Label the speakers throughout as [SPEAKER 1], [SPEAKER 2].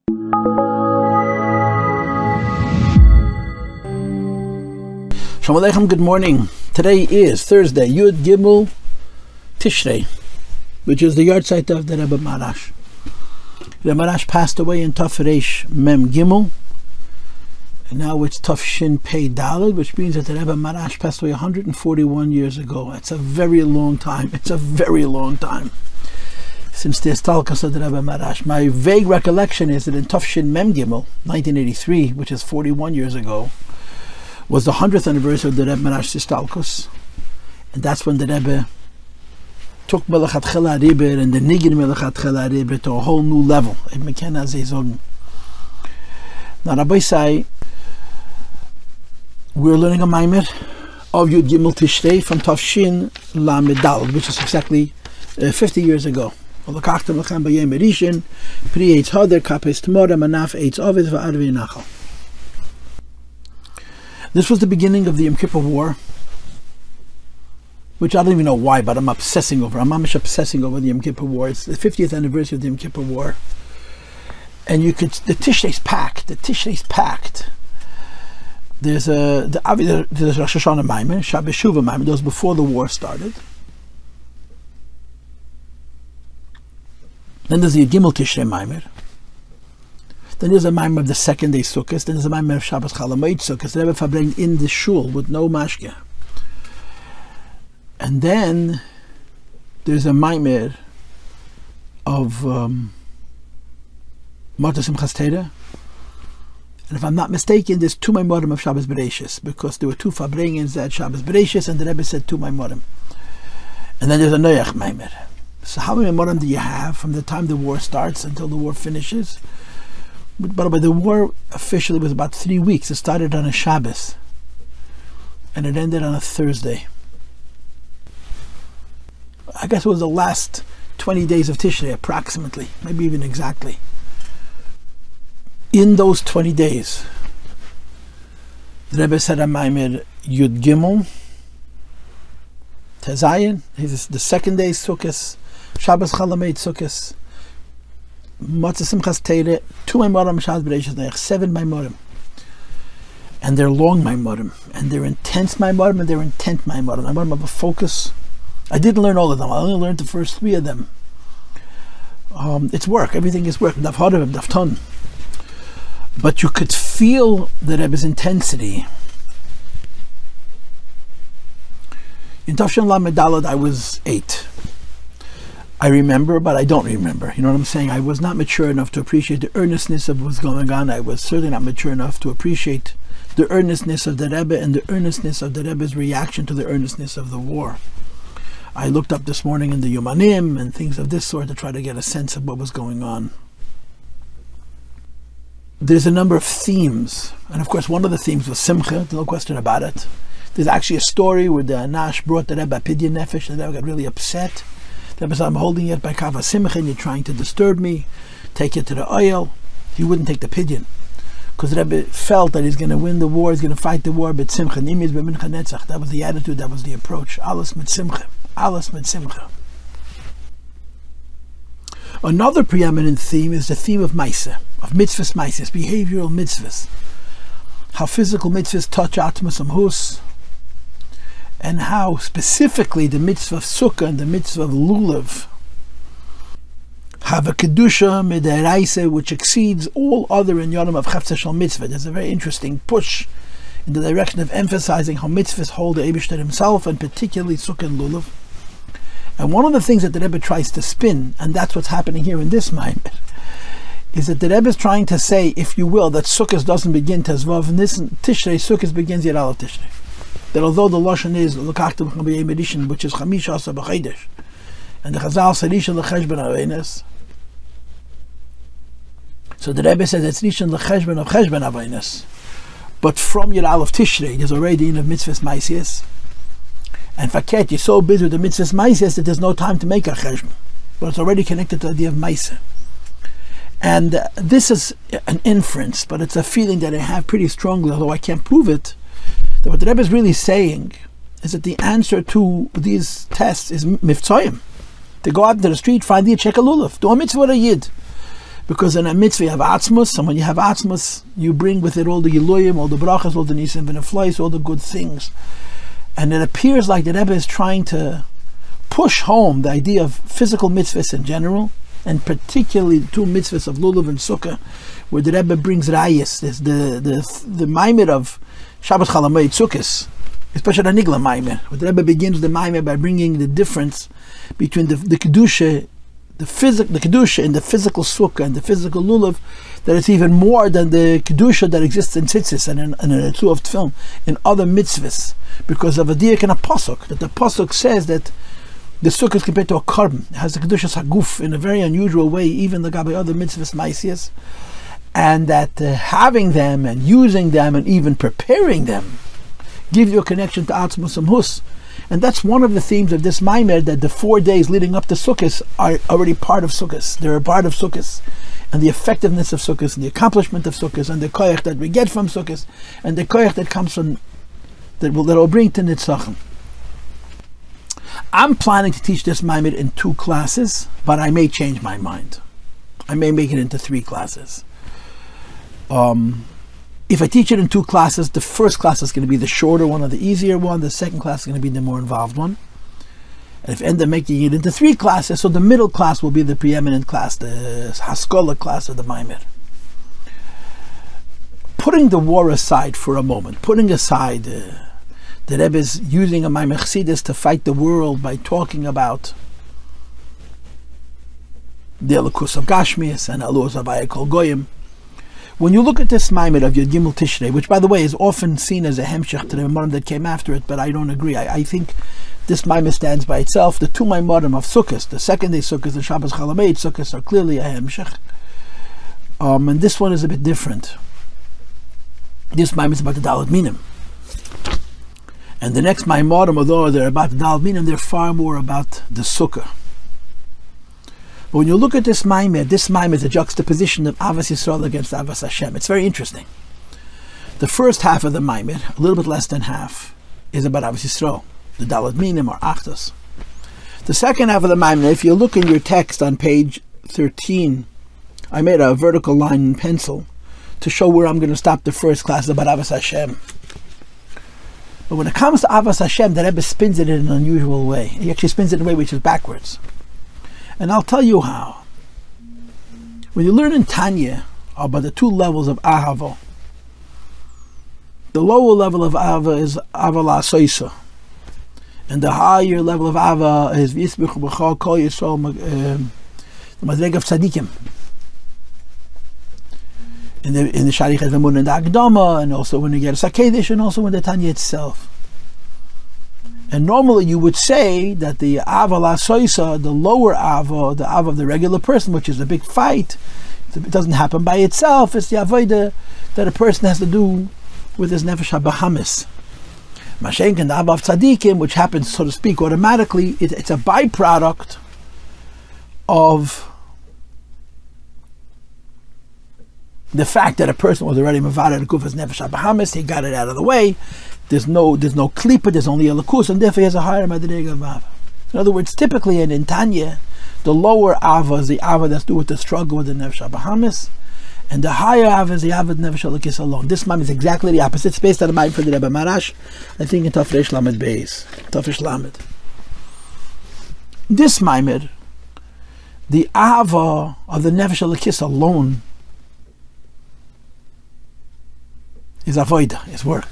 [SPEAKER 1] Shalom Aleichem, good morning. Today is Thursday, Yud Gimel Tishrei, which is the yard site of the Rebbe Marash. The Marash passed away in Taf Reish Mem Gimel, and now it's Taf Shin Pei Daled, which means that the Rebbe Marash passed away 141 years ago. It's a very long time. It's a very long time since the Sukkos of the Rebbe Marash. My vague recollection is that in Taf Shin Mem Gimel, 1983, which is 41 years ago, was the 100th anniversary of the Rebbe Marash's Sukkos, and that's when the Rebbe took Melachat Chela Rebbe and the Nigin Melachat Chela Rebbe to a whole new level. Now, Rabbi say, we're learning a Mamer of Yud Gimel Tishrei from Tafshin Lamed Daled, which is exactly 50 years ago. Ulkachtem Luchem Raishon, Pri Eitz Hader, Kapes Tmora, Manaf Eitz Ovid, Va'arvei Nachal. This was the beginning of the Yom Kippur War, which I don't even know why, but I'm obsessing over. I'm obsessing over the Yom Kippur War. It's the 50th anniversary of the Yom Kippur War. And the Tishrei's packed. The Tishrei's packed. There's Rosh Hashanah Mamer, Shabbos Shuvah Mamer. Those before the war started. Then there's the Gimel Tishrei Mamer. Then there's a Mamer of the second day Sukkos. Then there's a Mamer of Shabbos Chalamoid Sukkos. The Rebbe verbringt in the shul with no mashke. And then there's a Mamer of Marta Simchas Torah. And if I'm not mistaken, there's two Maimorim of Shabbos Bereishis, because there were two Farbringings at Shabbos Bereishis, and the Rebbe said two Maimorim. And then there's a Noach Mamer. So how many Maimorim do you have from the time the war starts until the war finishes? By the way, the war officially was about 3 weeks. It started on a Shabbos, and it ended on a Thursday. I guess it was the last 20 days of Tishrei, approximately, maybe even exactly. In those 20 days, the Rebbe said a Mamer Yud Gimel Tezayin, the second day Sukkos, Shabbos Chalamoid Sukkos, Matzah Simchas Torah, two Maimorim Shabbos Bereishis, 7 Maimorim. And they're long Maimorim, and they're intense Maimorim, and they're intent Maimorim. Maimorim have a focus. I didn't learn all of them. I only learned the first 3 of them. It's work. Everything is work. Daf Harav, Daf Ton. But you could feel the Rebbe's intensity. In Tafshin Lamed Daled, I was 8. I remember, but I don't remember. You know what I'm saying? I was not mature enough to appreciate the earnestness of what's going on. I was certainly not mature enough to appreciate the earnestness of the Rebbe and the earnestness of the Rebbe's reaction to the earnestness of the war. I looked up this morning in the Yomanim and things of this sort to try to get a sense of what was going on. There's a number of themes, and of course one of the themes was Simcha, there's no question about it. There's actually a story where the Anash brought the Rebbe a Pidyon Nefesh, and the Rebbe got really upset. The Rebbe said, I'm holding it by Kava Simcha, and you're trying to disturb me. Take it to the oil. He wouldn't take the Pidyon, because the Rebbe felt that he's going to win the war, he's going to fight the war, but Simcha, Nimiz b'mincha netzach. That was the attitude, that was the approach. Alles mit Simcha. Alles mit Simcha. Another preeminent theme is the theme of Maisa, of Mitzvos Maisas, behavioral Mitzvos. How physical Mitzvos touch Atmas Amhus, and how specifically the Mitzvah of Sukkah and the Mitzvah of Lulav have a Kedusha Midaraisa which exceeds all other in Yonam of Chefza Shal Mitzvah. There's a very interesting push in the direction of emphasizing how Mitzvahs hold the Eibishter himself, and particularly Sukkah and Lulav. And one of the things that the Rebbe tries to spin, and that's what's happening here in this Maimon, is that the Rebbe is trying to say, if you will, that Sukkos doesn't begin Tezvav, and this Tishrei, Sukkos begins Yad Aleph Tishrei. That although the Lashon is Ulkachtem Luchem, which is Chamish Asa B'Chodesh, and the Chazal said Rishon L'Cheshbon Aveinos, so the Rebbe says it's Rishon L'Cheshbon of Cheshbon Aveinos, but from Yad Aleph Tishrei there's already in of Mitzvos Maisias. And Faket, you're so busy with the Mitzvos Maisias that there's no time to make a Cheshbon, but it's already connected to the idea of Maisa. And this is an inference, but it's a feeling that I have pretty strongly, although I can't prove it, that what the Rebbe is really saying is that the answer to these tests is Mivtzoyim. To go out into the street, find the Lulav, do a mitzvah with a Yid. Because in a mitzvah you have atzmus, and when you have atzmus, you bring with it all the yiloyim, all the brachas, all the nisim and the flies, all the good things. And it appears like the Rebbe is trying to push home the idea of physical mitzvahs in general, and particularly the two mitzvahs of Lulav and Sukkah, where the Rebbe brings rayas. There's the Mamer of Shabbos Chalamayit Sukkos, especially the Nigla Mamer, where the Rebbe begins the Mamer by bringing the difference between the Kedusha, the Kedusha in the physical Sukkah and the physical Lulav, that it's even more than the Kedusha that exists in Tzitzis and in a two of Tfilm, in other mitzvahs, because of a diak and a pasuk, that the pasuk says that the Sukkah is compared to a carbon. It has the Kedushas Haguf in a very unusual way, even the Gabi other mitzvahs maisias, and that having them and using them and even preparing them give you a connection to Atzmus and Hus. And that's one of the themes of this Mamer, that the 4 days leading up to Sukkos are already part of Sukkos. They're a part of Sukkos, and the effectiveness of Sukkos, and the accomplishment of Sukkos, and the koyach that we get from Sukkos, and the koyach that comes from that will bring to Nitzachim. I'm planning to teach this Mamer in 2 classes, but I may change my mind. I may make it into 3 classes. If I teach it in 2 classes, the first class is going to be the shorter one or the easier one. The second class is going to be the more involved one. And if I end up making it into 3 classes, so the middle class will be the preeminent class, the Haskalah class of the Mamer. Putting the war aside for a moment, putting aside the Rebbe is using a Maimon Chassidus to fight the world by talking about the Elokus of Gashmias and Aluz Abaya Kol Goyim. When you look at this Maimon of Yud Gimel Tishrei, which by the way is often seen as a hemshech to the Maimon that came after it, but I don't agree. I think this Maimon stands by itself. The 2 Maimonim of Sukkos, the second day Sukkos, the Shabbos Chalamayit Sukkos, are clearly a hemshech. And this one is a bit different. This Maimon is about the Dalet Minim. And the next Maimonim, although they're about the Dalet Minim, they're far more about the Sukkah. But when you look at this Maimon is a juxtaposition of Avas Yisrael against Avas Hashem. It's very interesting. The first half of the Maimon, a little bit less than half, is about Avas Yisrael, the Dalet Minim or Achtos. The second half of the Maimon, if you look in your text on page 13, I made a vertical line in pencil to show where I'm going to stop the first class about Avas Hashem. But when it comes to Avas Hashem, the Rebbe spins it in an unusual way. He actually spins it in a way which is backwards. And I'll tell you how. When you learn in Tanya about the 2 levels of Ahava, the lower level of Ahava is Ahava La'asoisa, and the higher level of Ahava is V'yisbich B'chol Kol Yisrael, the Madreg of Tzadikim. In the Sharich Ezamun and the Akdama, and also when you get a Sakedish, and also in the Tanya itself. And normally you would say that the Ava La'asoisa, the lower Ava, the Ava of the regular person, which is a big fight, it doesn't happen by itself. It's the Avodah that a person has to do with his Nefesh HaBahamis. Mashenk and the Ava of Tzadikim, which happens, so to speak, automatically, it's a byproduct of the fact that a person was already Mavada the Kufas Nefesh HaBahamis, he got it out of the way. There's no klipa, there's only a lakus, and therefore he has a higher madrega of Ava. In other words, typically in Tanya, the lower Ava is the Ava that's to do with the struggle with the Nefesh HaBahamis, and the higher Ava is the Ava of Nefesh HaLakis alone. This Maimon is exactly the opposite. It's based on a Maimon for the Rebbe Marash, I think in Tafresh Lamed Beis, Tafresh Lamed. This Maimon, the Ava of the Nefesh HaLakis alone is avoida, is work.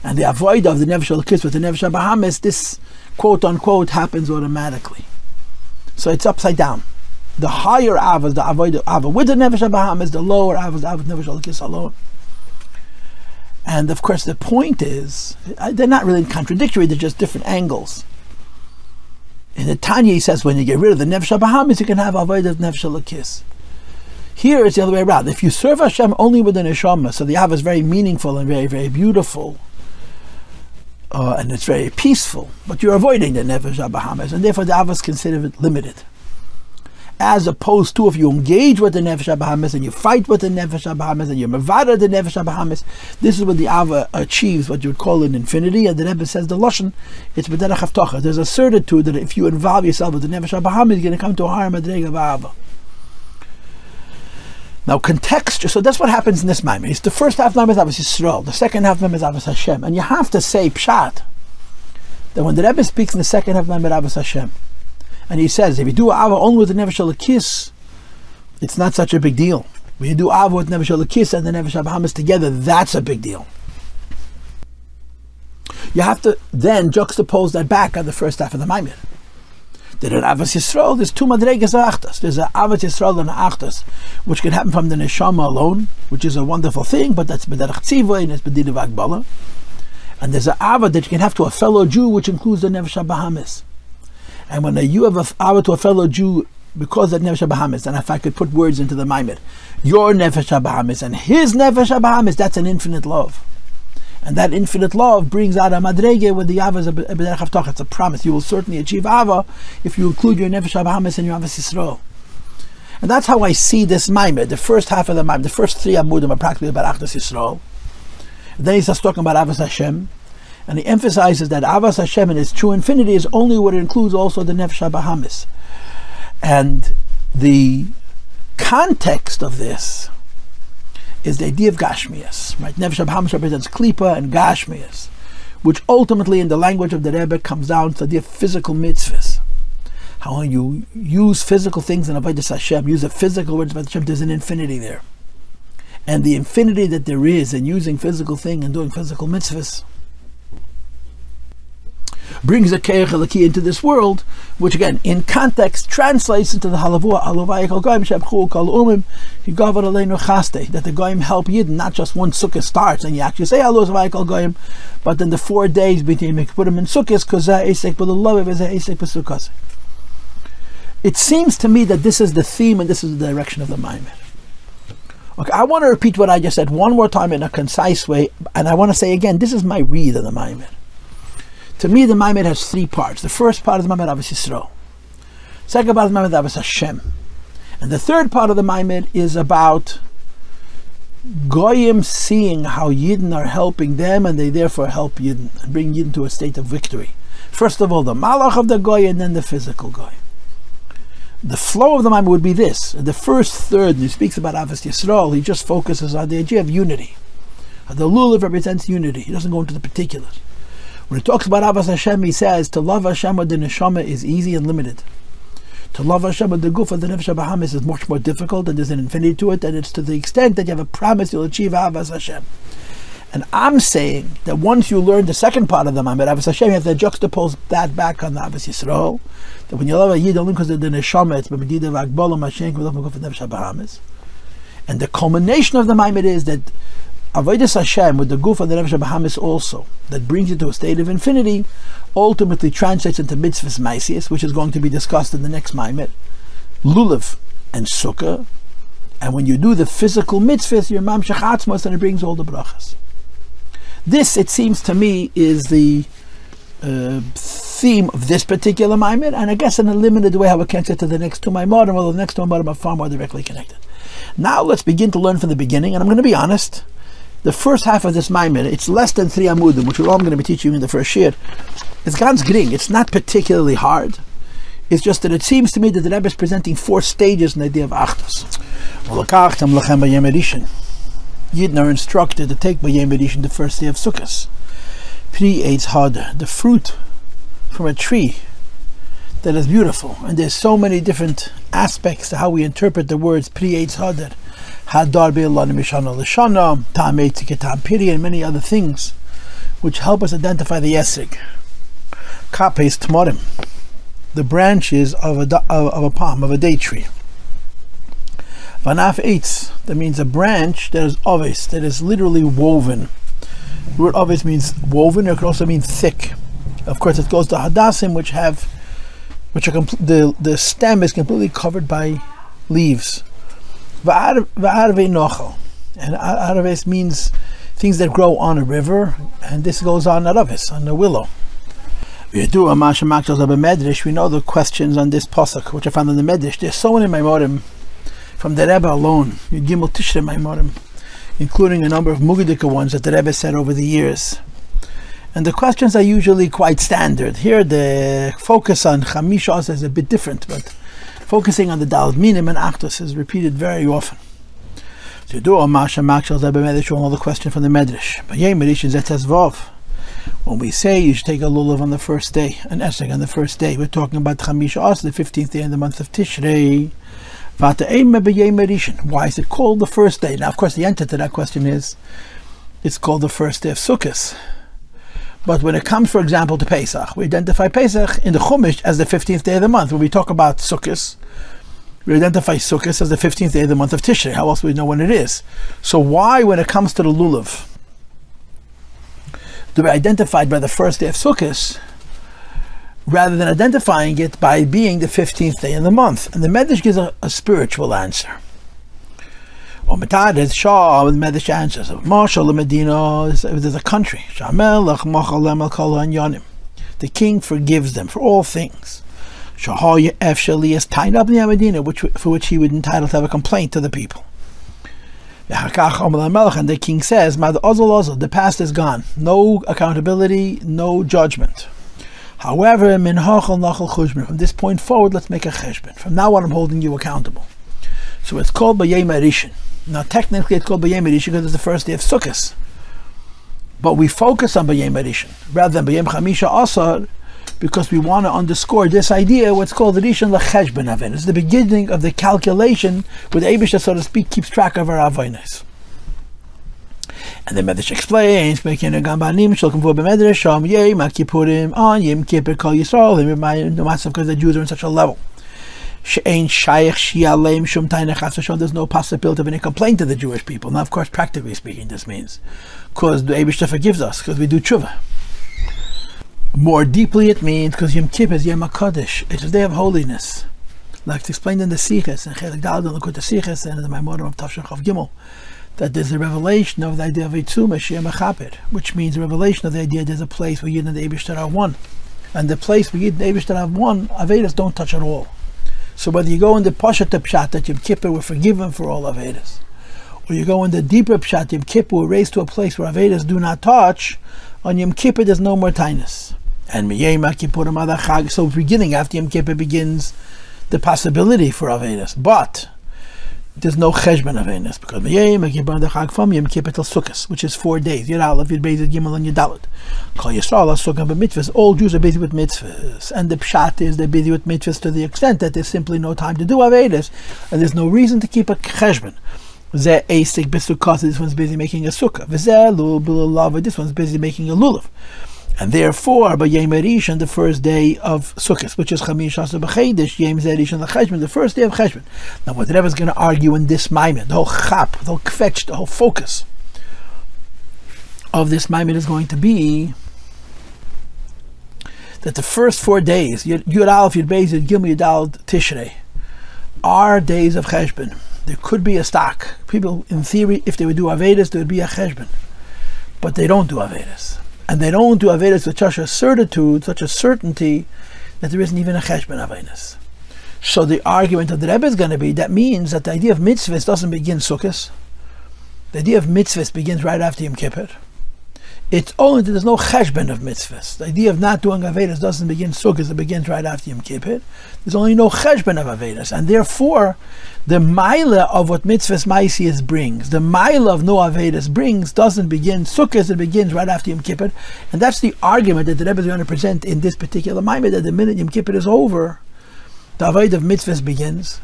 [SPEAKER 1] And the avoida of the Nefesh HaLakis with the Nefesh HaBahamis, this quote-unquote happens automatically. So it's upside down. The higher Ava is the avoida Ava with the Nefesh HaBahamis, the lower Ava is the Ava with Nefesh HaLakis alone. And of course the point is, they're not really contradictory, they're just different angles. In the Tanya he says, when you get rid of the Nefesh HaBahamis, you can have avoida of Nefesh HaLakis. Here it's the other way around. If you serve Hashem only with the neshama, so the Ava is very meaningful and very, very beautiful, and it's very peaceful, but you're avoiding the Nefesh HaBahamis, and therefore the Ava is considered limited. As opposed to if you engage with the Nefesh HaBahamis and you fight with the Nefesh HaBahamis and you're Mavada the Nefesh HaBahamis, this is when the Ava achieves what you would call an infinity, and the Rebbe says the Lashon, it's B'derech Havtocha. There's a certitude that if you involve yourself with the Nefesh HaBahamis, you're going to come to a higher Madrega of Ava. Now, context. So that's what happens in this Mamer. It's the first half Mamer is Avos Yisrael. The second half Mamer is Avos Hashem. And you have to say pshat that when the Rebbe speaks in the second half Mamer Avos Hashem, and he says, if you do Ava only with the Nefesh HaLekis, it's not such a big deal. When you do Ava with Nefesh HaLekis and the Nefesh HaBahamis together, that's a big deal. You have to then juxtapose that back on the first half of the Mamer. That in Avos Yisrael, there's two madregas of Achtas. There's an Avos Yisrael and an Achtas, which can happen from the Neshama alone, which is a wonderful thing, but that's B'derech Tzivah and it's B'didav Agbala. And there's an Ava that you can have to a fellow Jew, which includes the Nefesh HaBahamis. And when you have an Ava to a fellow Jew, because of Nefesh HaBahamis, and if I could put words into the Mamer, your Nefesh HaBahamis and his Nefesh HaBahamis, that's an infinite love. And that infinite love brings out a madrege with the Ava is a b'derech havtach. It's a promise. You will certainly achieve Ava if you include your Nefesh HaBahamis and your Avos Yisrael. And that's how I see this Mamer. The first half of the Mamer, the first three Amudim are practically about Achdas Yisrael. Then he starts talking about Avos Hashem. And he emphasizes that Avos Hashem in its true infinity is only what it includes also the Nefesh HaBahamis. And the context of this is the idea of Gashmias, right? Nefesh HaBahamis represents Klipa and Gashmias, which ultimately in the language of the Rebbe comes down to the idea of physical mitzvahs. How when you use physical things in Avodas Hashem, use a physical words of Hashem, there's an infinity there. And the infinity that there is in using physical thing and doing physical mitzvahs brings a Keich Eliki into this world, which again, in context, translates into the Halavua, Alovai Kol Goyim, Shebchu Kol Umim, Higavar Aleinu Chaste, that the Goyim help Yidden, not just one Sukkos starts, and you actually say Alovai Kol Goyim, but then the 4 days between you put them in Sukkos, because Esek B'Lulav is Esek B'Sukkos. It seems to me that this is the theme and this is the direction of the Mamer. Okay, I want to repeat what I just said one more time in a concise way, and I want to say again, this is my read of the Mamer. To me, the Mamer has 3 parts. The first part is the Mamer Avos Yisrael. Second part is the Mamer Avos Hashem. And the third part of the Mamer is about Goyim seeing how Yidden are helping them, and they therefore help Yidden and bring Yidden to a state of victory. First of all, the Malach of the Goy, and then the physical Goy. The flow of the Mamer would be this. In the first third, when he speaks about Avos Yisrael, he just focuses on the idea of unity. The Lulav represents unity. He doesn't go into the particulars. When he talks about Avos Hashem, he says, to love Hashem with the Neshama is easy and limited. To love Hashem with the Guf of the Nefesh HaBahamis is much more difficult, and there's an infinity to it, and it's to the extent that you have a promise you'll achieve Avos Hashem. And I'm saying that once you learn the second part of the Mamer, Avos Hashem, you have to juxtapose that back on the Avos Yisrael, that when you love a Yid, only because of the Neshama, it's B'medidav Agbala, Mashenk, with the Guf of the Nefesh HaBahamis. And the culmination of the Mamer is that Avodas Hashem with the Guf of the Nefesh HaBahamis also, that brings you to a state of infinity, ultimately translates into Mitzvos Maisius, which is going to be discussed in the next Mamer, Lulav and Sukkah. And when you do the physical mitzvahs, you're Mamshech Atzmos, and it brings all the brachas. This, it seems to me, is the theme of this particular Mamer, and I guess in a limited way how it connects it to the next 2 Maimarim, although the next 2 Maimarim are far more directly connected. Now let's begin to learn from the beginning, and I'm going to be honest. The first half of this Mamer, it's less than 3 Amudim, which we're all going to be teaching you in the first year. It's ganz gering. It's not particularly hard. It's just that it seems to me that the Rebbe is presenting 4 stages in the idea of Achdos. Ulkachtem Luchem. Yidden are instructed to take by Yom Kippur the first day of Sukkos. Pri Eitz Hadar, the fruit from a tree that is beautiful. And there's so many different aspects to how we interpret the words Pri Eitz Hadar. Hadar be'elana mishana l'shana, tam eitzik tam piri, and many other things which help us identify the yesig. Kapes tmorim, the branches of a palm, of a date tree. Vanaf eitz, that means a branch that is ovis, that is literally woven. The word ovis means woven, or it could also mean thick. Of course, it goes to hadassim, which are the stem is completely covered by leaves. Va'arvei nochel, and arves means things that grow on a river, and this goes on aravis, on a willow. We know the questions on this pasuk, which I found in the Medrash. There's so many Maimarim from the Rebbe alone, Gimel Tishre Maimarim, including a number of Mugdika ones that the Rebbe said over the years. And the questions are usually quite standard. Here the focus on Chamishas is a bit different, but focusing on the Daled Minim and Achdos is repeated very often. To do a Masha Makshal Zeb Medrash, we'll know the question from the Medrash. When we say you should take a Lulav on the first day, an Esek on the first day, we're talking about Chamisha As, the 15th day in the month of Tishrei. Why is it called the first day? Now, of course, the answer to that question is, it's called the first day of Sukkos. But when it comes, for example, to Pesach, we identify Pesach in the Chumash as the 15th day of the month. When we talk about Sukkos, we identify Sukkos as the 15th day of the month of Tishrei. How else do we know when it is? So why, when it comes to the Lulav, do we identify it by the first day of Sukkos, rather than identifying it by being the 15th day in the month? And the Medrash gives a spiritual answer. Or Metad Shah, the Medrash answers, Marshal Medina, there's a country, the king forgives them for all things. Is tied up in the Medina, for which he would entitled to have a complaint to the people. And the king says, the past is gone. No accountability, no judgment. However, from this point forward, let's make a cheshbon. From now on, I'm holding you accountable. So it's called B'yom Rishon. Now, technically, it's called B'yom Rishon because it's the first day of Sukkos. But we focus on B'yom Rishon rather than B'yom Chamisha Asar, because we want to underscore this idea, what's called the Rishon L'cheshbon Avin. It's the beginning of the calculation where the Eibishter, so to speak, keeps track of our Avonos. And the Medrash explains, on Yom Kippur, Kol Yisrael, because the Jews are in such a level. There's no possibility of any complaint to the Jewish people. Now, of course, practically speaking, this means because the Eibishter forgives us, because we do tshuva. More deeply, it means because Yom Kippur is Yom HaKadosh. It's a day of holiness. Like it's explained in the Sichos, and Chelik Daled and Lekut Sichos, and in the Mamer of Tafshin Chav Gimel, that there's a revelation of the idea of Eitzuma Shem Mechaper, which means a revelation of the idea there's a place where Yidden and the Eibishter are one. And the place where Yidden and the Eibishter are one, Avedas don't touch at all. So whether you go in the Pashat Pshat that Yom Kippur we're forgiven for all Avedas, or you go in the deeper Pshat, Yom Kippur we're raised to a place where Avedas do not touch, on Yom Kippur there's no more tinus. And so beginning after Yom Kippur begins the possibility for Avedas, but there's no cheshbon Avedas because from Yom Kippur till Sukkos, which is 4 days. Yud Aleph, Yud Beis, Yud Gimel, and Yud Dalet. Kol Yisrael Sukkah b'mitzvos. All Jews are busy with mitzvahs, and the pshat is they're busy with mitzvahs to the extent that there's simply no time to do Avedas, and there's no reason to keep a cheshbon. This one's busy making a sukkah. This one's busy making a lulav. And therefore, by Yom Rishon, the first day of Sukkos, which is Chamish Asar B'Chedesh, Yom Rishon L'Cheshbon, the first day of Cheshbon. Now, what the Rebbe is going to argue in this Mamer, the whole chap, the whole kvetch, the whole focus of this Mamer is going to be that the first 4 days, Yud Aleph, Yud Beis, Yud Gimel, Yud Dalet, Tishrei, are days of Cheshbon. There could be a stock. People, in theory, if they would do Avedas, there would be a Cheshbon. But they don't do Avedas. And they don't do Avedas with such a certitude, such a certainty, that there isn't even a cheshbon Avedas. So the argument of the Rebbe is going to be, that means that the idea of Mitzvos doesn't begin Sukkos. The idea of Mitzvos begins right after Yom Kippur. It's only that there's no cheshbon of Mitzvos. The idea of not doing Avedas doesn't begin Sukkos, it begins right after Yom Kippur. There's only no cheshbon of Avedas. And therefore, the Maila of what Mitzvos Maisius brings, the Maila of no Avedas brings, doesn't begin Sukkos, it begins right after Yom Kippur. And that's the argument that the Rebbe is going to present in this particular Maimah, that the minute Yom Kippur is over, the Aved of Mitzvos begins.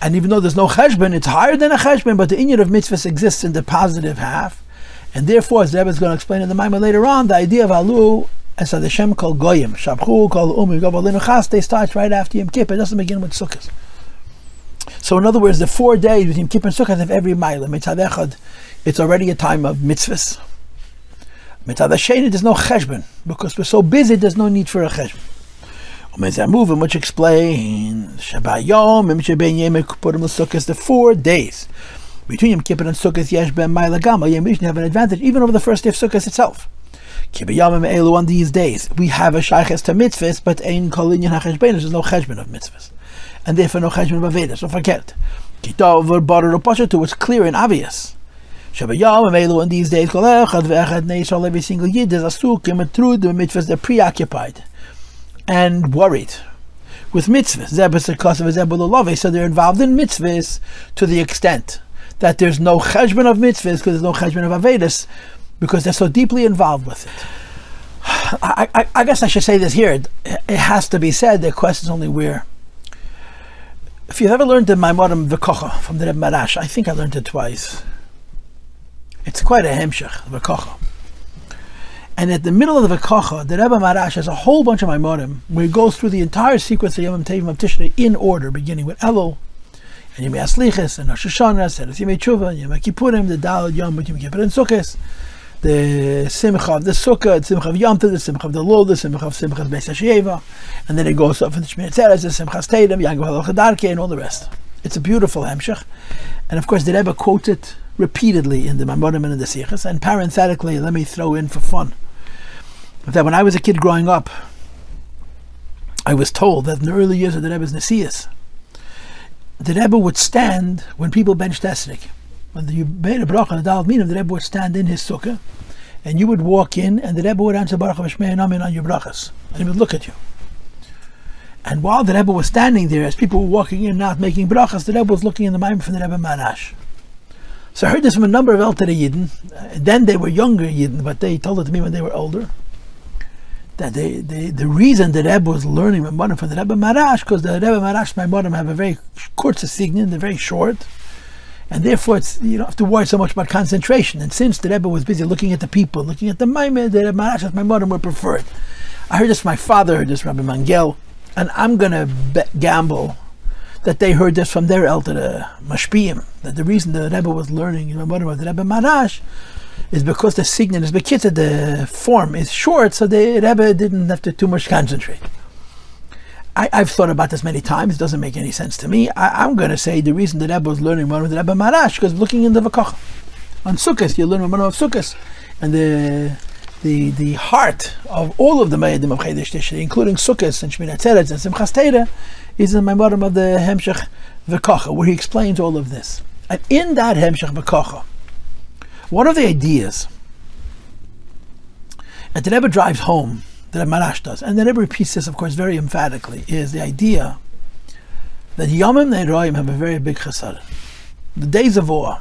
[SPEAKER 1] And even though there's no cheshbon, it's higher than a cheshbon, but the inyan of Mitzvos exists in the positive half. And therefore, as the Rebbe is going to explain in the Maimah later on, the idea of Alu, as the Shem called Goyim, Shabchu, called Umi, Gabalinu Chaste, starts right after Yom Kippur. It doesn't begin with Sukkos. So in other words, the 4 days between Kippur and Sukkot have every mile. Mitzad Echad, it's already a time of mitzvahs. Mitzad Hasheni, there's no cheshbon, because we're so busy, there's no need for a cheshbon. Move, which explains the 4 days between Yom Kippur and Sukkot, Yesh Ben Ma'ila Gama, Yom Rishon have an advantage even over the first day of Sukkot itself. On these days, we have a shayches to mitzvahs, but ein kol inyan hacheshbon, there's no cheshbon of mitzvahs. And therefore no cheshbon of Avedas. Don't forget. It's clear and obvious. In these days, every single Yid is asukim and through the mitzvahs, they're preoccupied and worried with mitzvahs. So they're involved in mitzvahs to the extent that there's no cheshbon of mitzvahs because there's no cheshbon of avedis, because they're so deeply involved with it. I guess I should say this here. It has to be said. The question is only where. If you've ever learned the Maimonides V'kocha from the Rebbe Marash, I think I learned it twice. It's quite a hemshech, V'kocha. And at the middle of the V'kocha, the Rebbe Marash has a whole bunch of Maimonides where he goes through the entire sequence of Yom Tovim of Tishrei in order, beginning with Elul, and Yom Aslichas, and Rosh Hashanah, and Yom Tshuva, Yom Kippurim, the Dal Yom Kippur, and Sukkos, the Simcha of the Sukkah, the Simcha of Yom Tov, the Simcha of the Lulav, the Simcha of Beis HaSheva, and then it goes up for the Shmini Atzeres, the Simchas Tatum, Yagov HaLochadarke, and all the rest. It's a beautiful hemshech. And of course, the Rebbe quotes it repeatedly in the Mamorim and in the Sichos. And parenthetically, let me throw in for fun that when I was a kid growing up, I was told that in the early years of the Rebbe's Nesias, the Rebbe would stand when people benched Esrik. When you made a bracha on the Dal Minim, the Rebbe would stand in his sukkah, and you would walk in, and the Rebbe would answer Baruch Hashmei and Amen on your brachas, and he would look at you. And while the Rebbe was standing there, as people were walking in and out making brachas, the Rebbe was looking in the Mamer from the Rebbe Marash. So I heard this from a number of elderly Yidden. Then they were younger Yidden, but they told it to me when they were older, that the reason the Rebbe was learning Maimonides from the Rebbe Marash, because the Rebbe Marash Maimonides have a very kurze signin, they're very short, and therefore you don't have to worry so much about concentration. And since the Rebbe was busy looking at the people, looking at the Maimonides, the Rebbe Marash's Maimonides were preferred. I heard this from my father, heard this from Rabbi Mangel, and I'm going to gamble that they heard this from their elder Mashpiyim, that the reason the Rebbe was learning Maimonides of the Rebbe Marash is because the signin is bekitza, the form is short, so the Rebbe didn't have to too much concentrate. I've thought about this many times. It doesn't make any sense to me. I'm going to say the reason the Rebbe was learning Maimonides of the Rebbe Marash because looking in the V'kocha. On Sukkos, you learn Maimonides of Sukkos, and the heart of all of the Mayadim of Chedesh Tishrei, including Sukkos and Shmini Atzeres and Simchas Torah, is the Maimonides of the Hemshech V'kocha, where he explains all of this. And in that Hemshech V'kocha, one of the ideas that the Rebbe drives home, that Marash does, and the Rebbe repeats this, of course, very emphatically, is the idea that Yomim Neiroim have a very big chesed. The days of awe,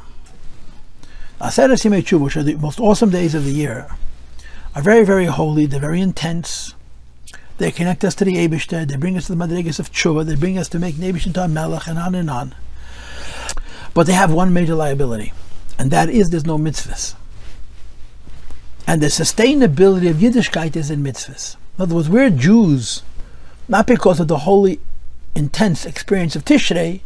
[SPEAKER 1] Aseres Yemei Tshuva, which are the most awesome days of the year, are very, very holy. They're very intense. They connect us to the Eibishter. They bring us to the Madrigas of Tshuva. They bring us to make Nebish into a Melech, and on and on. But they have one major liability, and that is there's no mitzvahs. And the sustainability of Yiddishkeit is in mitzvahs. In other words, we're Jews, not because of the holy, intense experience of Tishrei.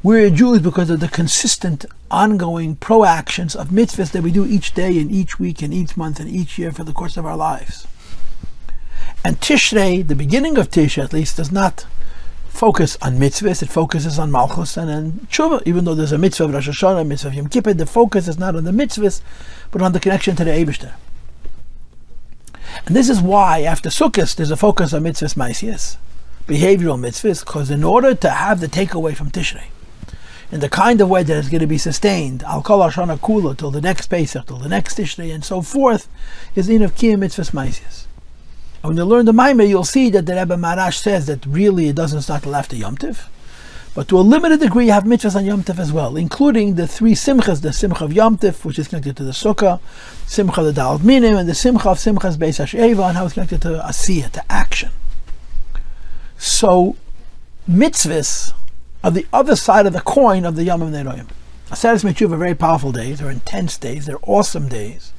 [SPEAKER 1] We're Jews because of the consistent, ongoing pro-actions of mitzvahs that we do each day and each week and each month and each year for the course of our lives. And Tishrei, the beginning of Tishrei at least, does not focus on mitzvahs. It focuses on Malchus and on Tshuva. Even though there's a mitzvah of Rosh Hashanah, a mitzvah of Yom Kippur, the focus is not on the mitzvahs, but on the connection to the Eibishter. And this is why, after Sukkos, there's a focus on mitzvahs maisias, behavioral mitzvahs, because in order to have the takeaway from Tishrei, in the kind of way that it's going to be sustained, Al Kol Hashanah Kula, till the next Pesach, till the next Tishrei, and so forth, is the of Kiyum mitzvahs maisias. And when you learn the Mamer, you'll see that the Rebbe Marash says that really it doesn't start till after Yom Tov, but to a limited degree you have mitzvahs on Yom Tov as well, including the three simchas, the Simcha of Yom Tov, which is connected to the Sukkah, Simcha of the Dal Minim, and the Simcha of Simchas Beis HaSheva, and how it's connected to Asiyah, to action. So, mitzvahs are the other side of the coin of the Yomim Neiroim. Aseres Mitzvah are very powerful days, they're intense days, they're awesome days,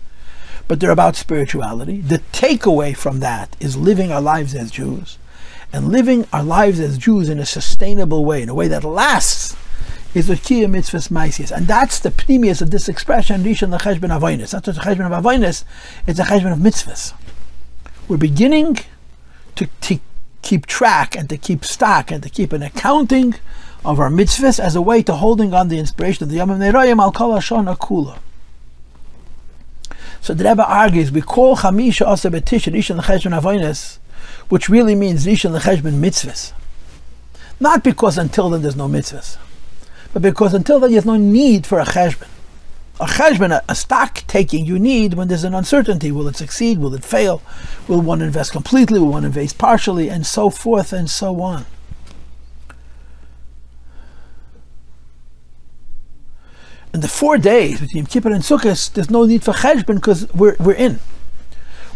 [SPEAKER 1] but they're about spirituality. The takeaway from that is living our lives as Jews, and living our lives as Jews in a sustainable way, in a way that lasts, is the Kiyum Mitzvahs Maisias. And that's the pnimius of this expression, Rishon L'cheshbon Avonos. Not just a cheshbon of Avonos, it's a cheshbon of mitzvahs. We're beginning to keep track and to keep stock and to keep an accounting of our mitzvahs as a way to holding on the inspiration of the Yom Neiroim Al Kol Hashanah Kula. So the Rebbe argues, we call Chamisha Asa B'Tishrei Rishon L'cheshbon Avonos, which really means Rishon L'cheshbon mitzvahs. Not because until then there's no mitzvahs, but because until then there's no need for a cheshbon. A cheshbon, a stock taking, you need when there's an uncertainty. Will it succeed? Will it fail? Will one invest completely? Will one invest partially? And so forth and so on. in the 4 days between Yom Kippur and Sukkos, there's no need for cheshbon because we're in.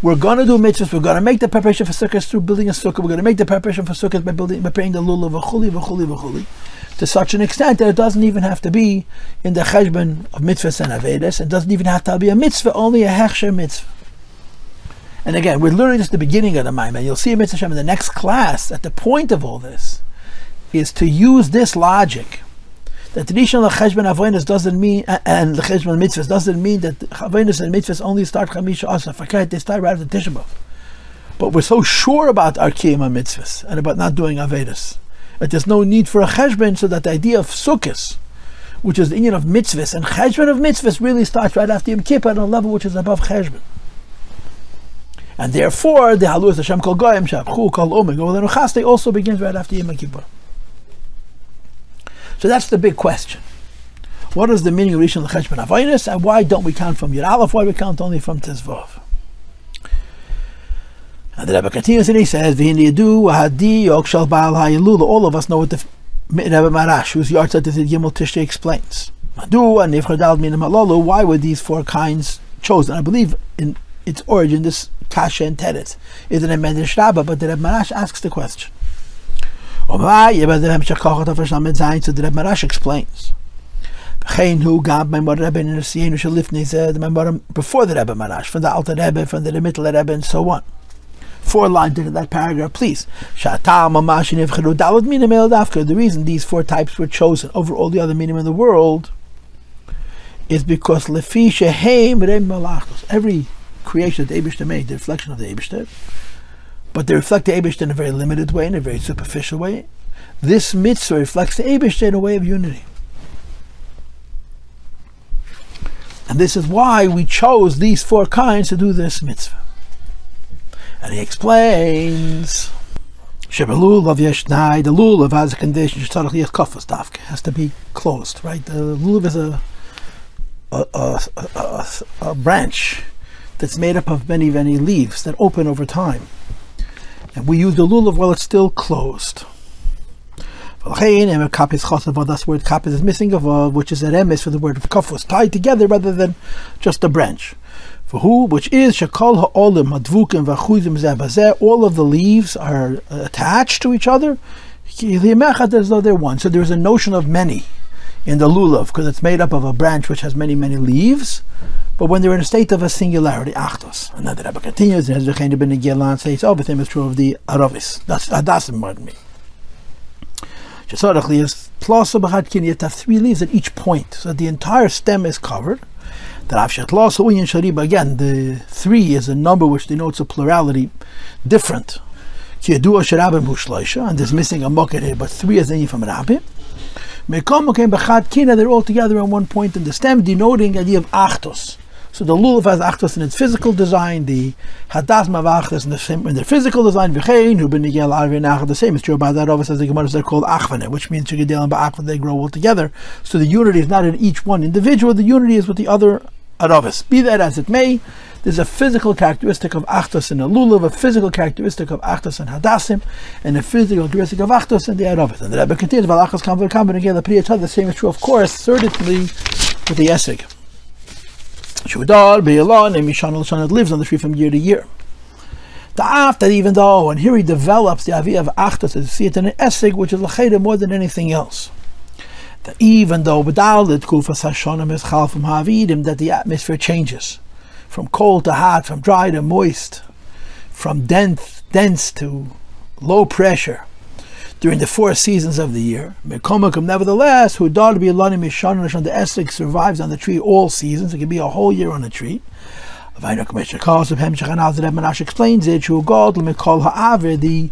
[SPEAKER 1] We're going to do mitzvahs. We're going to make the preparation for Sukkos through building a sukkah. We're going to make the preparation for Sukkos by praying the Lulav, v'chuli, to such an extent that it doesn't even have to be in the cheshbon of mitzvahs and avedas. It doesn't even have to be a mitzvah, only a hechsher mitzvah. And again, we're learning this at the beginning of the Mamer. You'll see in Mitzvah in the next class that the point of all this is to use this logic. That Rishon l'cheshbon avonos doesn't mean, and l'cheshbon mitzvahs doesn't mean that avonos and mitzvahs only start Chamisha Asa. Fakayt, they start right after Tisha B'Av. But we're so sure about our kiyum mitzvahs and about not doing avedos that there's no need for a cheshbon, so that the idea of Sukkos, which is the union of mitzvahs, and cheshbon of mitzvahs really starts right after Yom Kippur on a level which is above cheshbon. And therefore, the halus Hashem kol goyim shabchu kol umig ulenuchaste also begins right after Yom Kippur. So that's the big question. What is the meaning of Rishon l'cheshbon avonos, and why don't we count from Yud Aleph? Why we count only from Tezvav? And the Rebbe continues and he says, "V'hin yadu hadi yok shel baal ha'ilula." All of us know what the Rebbe Marash, whose yard set is Gimel Tishrei, explains. Madu and nivchadal minim halalu. Why were these 4 kinds chosen? I believe in its origin, this kasha and teretz is in a Medrash Rabbah, but the Rebbe Marash asks the question. So the Rebbe Marash explains. Before the Rebbe Marash, from the Alter Rebbe, from the Middle Rebbe, and so on. 4 lines into that paragraph, please. The reason these 4 types were chosen over all the other minim in the world is because every creation that the Eibishter made, the reflection of the Eibishter, but they reflect the Eibishter in a very limited way, in a very superficial way. This mitzvah reflects the Eibishter in a way of unity. And this is why we chose these 4 kinds to do this mitzvah. And he explains, the Lulav has a condition, has to be closed, right? The Lulav is a branch that's made up of many, many leaves that open over time. And we use the Lulav while it's still closed. That's word kapis is missing of, which is an emes for the word of kafus, tied together rather than just a branch. For who, which is shakol ha'olim hadvukim v'achuzim zeh bazeh, all of the leaves are attached to each other, as though they're one. So there's a notion of many in the Lulav, because it's made up of a branch which has many, many leaves, but when they're in a state of a singularity, achtos. And then the Rebbe continues, and has been a Gelan says, the same is true of the Aravis. That's pardon me. You have 3 leaves at each point, so the entire stem is covered. Again, the 3 is a number which denotes a plurality different. And there's missing a moked here, but 3 is the from Rabbi. They're all together at one point in the stem, denoting the idea of achtos. So the Lulav has achtos in its physical design, the hadasma of achtos in the physical design. The same is true about that. Obviously, the Gemara, they're called achvane, which means they grow all together. So the unity is not in each one individual, the unity is with the other aravis. Be that as it may, there's a physical characteristic of achtos in the Lulav, a physical characteristic of achtos in hadasim, and a physical characteristic of achtos in the aravis. And the Rebbe continues, the same is true, of course, certainly with the esig. Shudar, Be'elon, and Mishan al lives on the tree from year to year. The after, even though, and here he develops the idea of achtos, to see it in an esig, which is l'cheda more than anything else. That even though b'dalit kufas hashonim is chal from havidim, that the atmosphere changes from cold to hot, from dry to moist, from dense to low pressure during the 4 seasons of the year. Nevertheless, who daughter be alani mishan, the esig survives on the tree all seasons. It can be a whole year on a tree. Manash explains it. The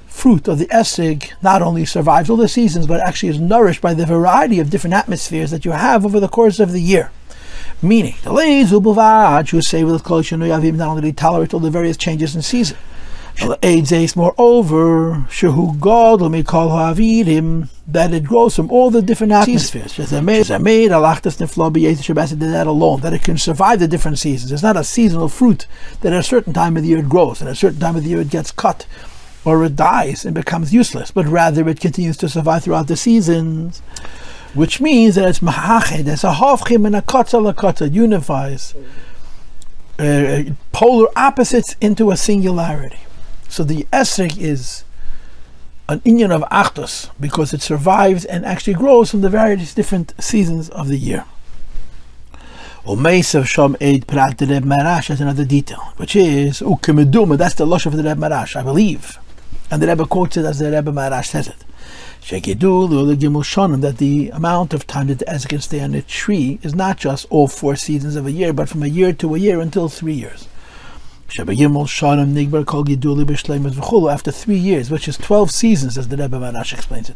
[SPEAKER 1] fruit of the esig not only survives all the seasons, but actually is nourished by the variety of different atmospheres that you have over the course of the year. Meaning, the lays who say with not only tolerate all the various changes in season. Moreover, that it grows from all the different atmospheres. That alone, that it can survive the different seasons. It's not a seasonal fruit that at a certain time of the year it grows, and at a certain time of the year it gets cut, or it dies and becomes useless, but rather it continues to survive throughout the seasons. which means that it's mahached, it's a hofchim and a kotza, it unifies polar opposites into a singularity. So the esrog is an inyan of achdus because it survives and actually grows from the various different seasons of the year. Umeisav shom eid prat the Rebbe Marash has another detail, which is ukemeduma. That's the lashon of the Rebbe Marash, I believe, and the Rebbe quotes it as the Rebbe Marash says it. That the amount of time that the esrog can stay on a tree is not just all 4 seasons of a year, but from a year to a year until 3 years. After 3 years, which is 12 seasons, as the Rebbe Marash explains it,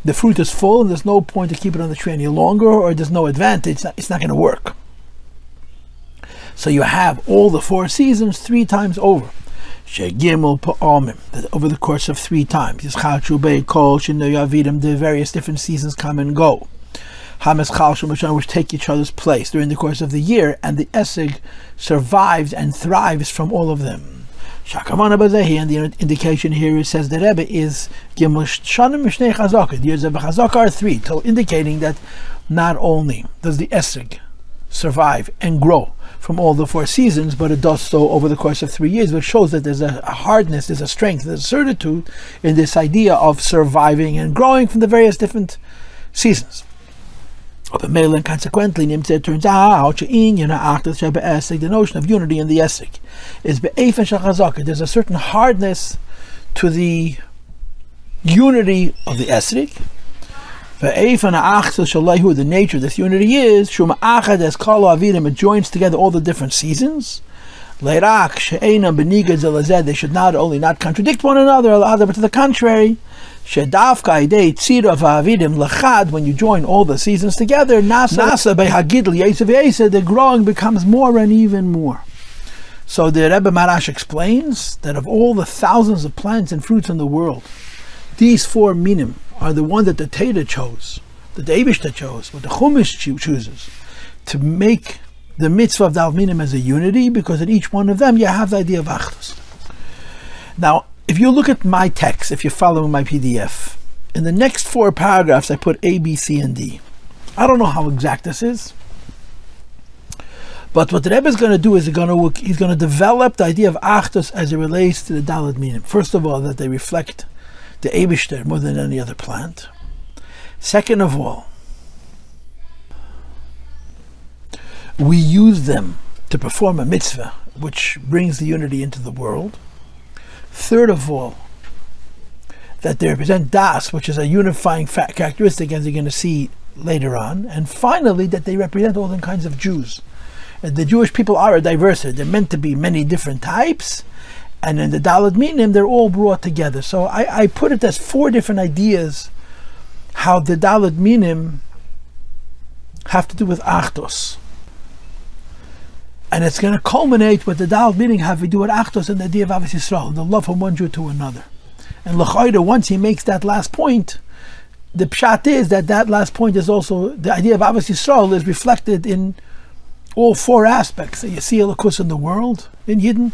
[SPEAKER 1] the fruit is full and there's no point to keep it on the tree any longer, or there's no advantage. It's not going to work. So you have all the 4 seasons 3 times over. That over the course of 3 times, the various different seasons come and go, which take each other's place during the course of the year, and the esrog survives and thrives from all of them. And the indication here, it says the Rebbe is the years of Chazaka are 3, so indicating that not only does the esrog survive and grow from all the 4 seasons, but it does so over the course of 3 years, which shows that there's a hardness, there's a strength, there's a certitude in this idea of surviving and growing from the various different seasons. And consequently, it turns out the notion of unity in the esrog is there's a certain hardness to the unity of the esrog. The nature of this unity is it joins together all the different seasons. They should not only not contradict one another, but to the contrary. When you join all the seasons together, the growing becomes more and even more. So the Rebbe Marash explains that of all the thousands of plants and fruits in the world, these 4 minim are the one that the Teda chose, that the Eibishter chose, what the Chumash chooses, to make the mitzvah of Dal Minim as a unity, because in each one of them you have the idea of achdus. Now, if you look at my text, if you're following my PDF, in the next 4 paragraphs I put A, B, C, and D. I don't know how exact this is, but what the Rebbe is going to do is he's going to develop the idea of achdus as it relates to the Daled Minim. First of all, that they reflect the Eibishter more than any other plant. Second of all, we use them to perform a mitzvah which brings the unity into the world. Third of all, that they represent das, which is a unifying characteristic, as you're going to see later on. And finally, that they represent all the kinds of Jews. And the Jewish people are a diversity. They're meant to be many different types. And in the Daled Minim, they're all brought together. So I put it as 4 different ideas how the Daled Minim have to do with achdus. And it's going to culminate with the Daled Minim have to do with achdus and the idea of Avos Yisrael, the love from one Jew to another. And l'chayda, once he makes that last point, the pshat is that last point is also the idea of Avos Yisrael is reflected in all 4 aspects. So you see Elokus in the world, in Yidden,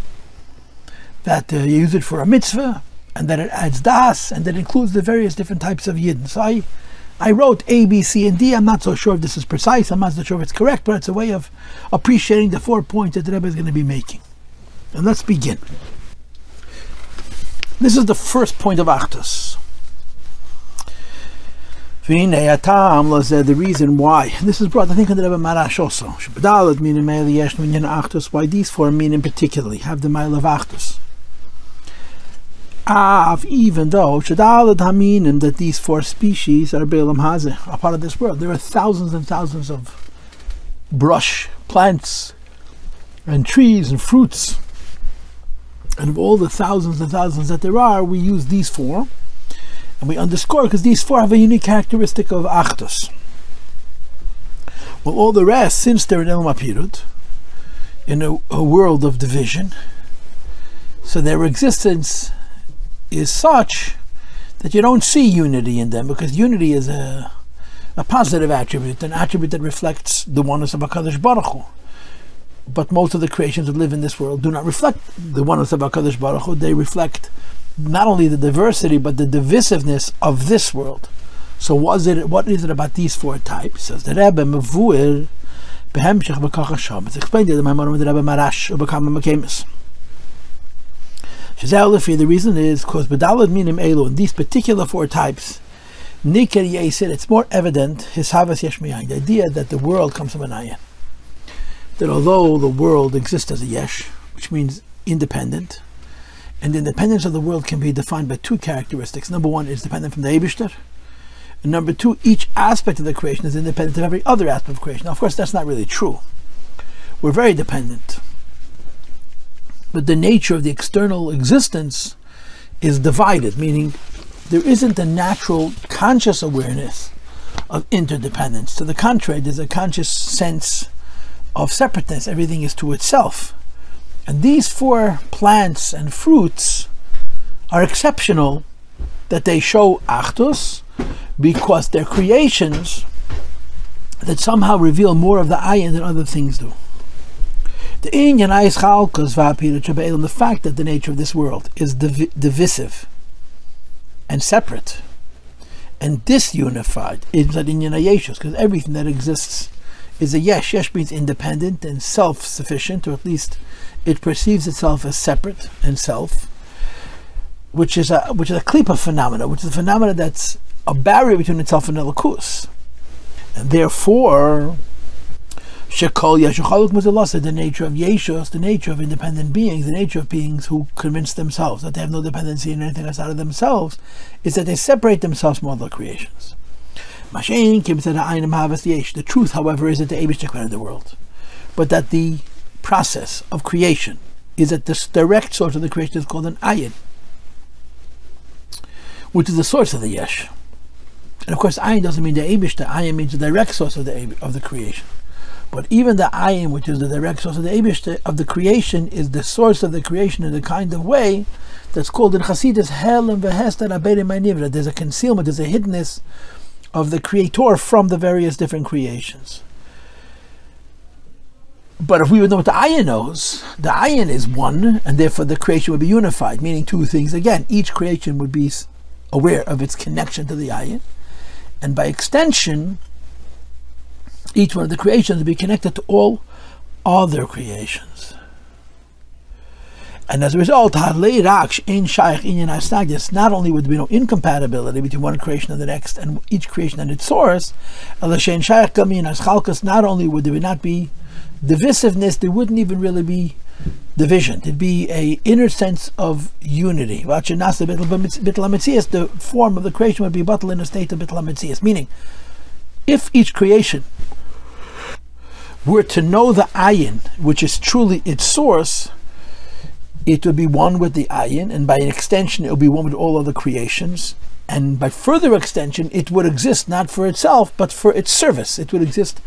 [SPEAKER 1] that you use it for a mitzvah, and that it adds das, and that includes the various different types of Yidden. So I wrote A, B, C, and D. I'm not so sure if this is precise, I'm not so sure if it's correct, but it's a way of appreciating the 4 points that the Rebbe is going to be making. And let's begin. This is the first point of achdus. The reason why, and this is brought, I think, in the Rebbe Marash also, why these 4 minim particularly have the mile of achdus. Even though that these 4 species are Beilam Hazeh, are part of this world. There are thousands and thousands of brush, plants, and trees and fruits. And of all the thousands and thousands that there are, we use these 4. And we underscore because these 4 have a unique characteristic of achdus. Well, all the rest, since they're in El Mapirut, in a world of division, so their existence is such that you don't see unity in them, because unity is a positive attribute, an attribute that reflects the oneness of HaKadosh Baruch Hu. But most of the creations that live in this world do not reflect the oneness of HaKadosh Baruch Hu. They reflect not only the diversity, but the divisiveness of this world, So what is it about these four types? Says the Rebbe Mevuir Behemshech B'Kach Hashem. It's explained in the Mamer with the Rebbe Marash Ubekam Makemis. The reason is because B'Dalad Minim Elu, in these particular four types, Niker Yesir, it's more evident His Havas Yesh Miyayin, the idea that the world comes from an ayin. That although the world exists as a yesh, which means independent, and the independence of the world can be defined by two characteristics. Number one, it's dependent from the Eibishter. And number two, each aspect of the creation is independent of every other aspect of creation. Now, of course, that's not really true. We're very dependent. But the nature of the external existence is divided, meaning there isn't a natural conscious awareness of interdependence. To the contrary, there's a conscious sense of separateness. Everything is to itself. And these four plants and fruits are exceptional that they show achdus, because they're creations that somehow reveal more of the ayin than other things do. The fact that the nature of this world is divisive and separate and disunified is because everything that exists is a yesh. Yesh means independent and self-sufficient, or at least it perceives itself as separate and self, which is a klipa phenomena, which is a phenomena that's a barrier between itself and Elokus. And therefore, Shekol Yeshachaluk Muzalasa, the nature of Yeshus, the nature of independent beings, the nature of beings who convince themselves that they have no dependency in anything outside of themselves, is that they separate themselves from other creations. The truth, however, is that the Eibush created the world, but that the process of creation is that this direct source of the creation is called an ayin, which is the source of the yesh. And of course, ayin doesn't mean the Eibush. The ayin means the direct source of the creation. But even the ayin, which is the direct source of the Eibush of the creation, is the source of the creation in a kind of way that's called in Chassidus hel and vehester abedim ma'nivra. There's a concealment, there's a hiddenness of the creator from the various different creations. But if we would know what the ayin knows, the ayin is one, and therefore the creation would be unified, meaning two things. Again, each creation would be aware of its connection to the ayin, and by extension, each one of the creations would be connected to all other creations. And as a result, not only would there be no incompatibility between one creation and the next, and each creation and its source, not only would there not be divisiveness, there wouldn't even really be division. There'd be an inner sense of unity. The form of the creation would be battle in a state of bittul hametzias, meaning if each creation were to know the ayin, which is truly its source, it would be one with the ayin, and by an extension it would be one with all other creations, and by further extension it would exist not for itself but for its service. It would exist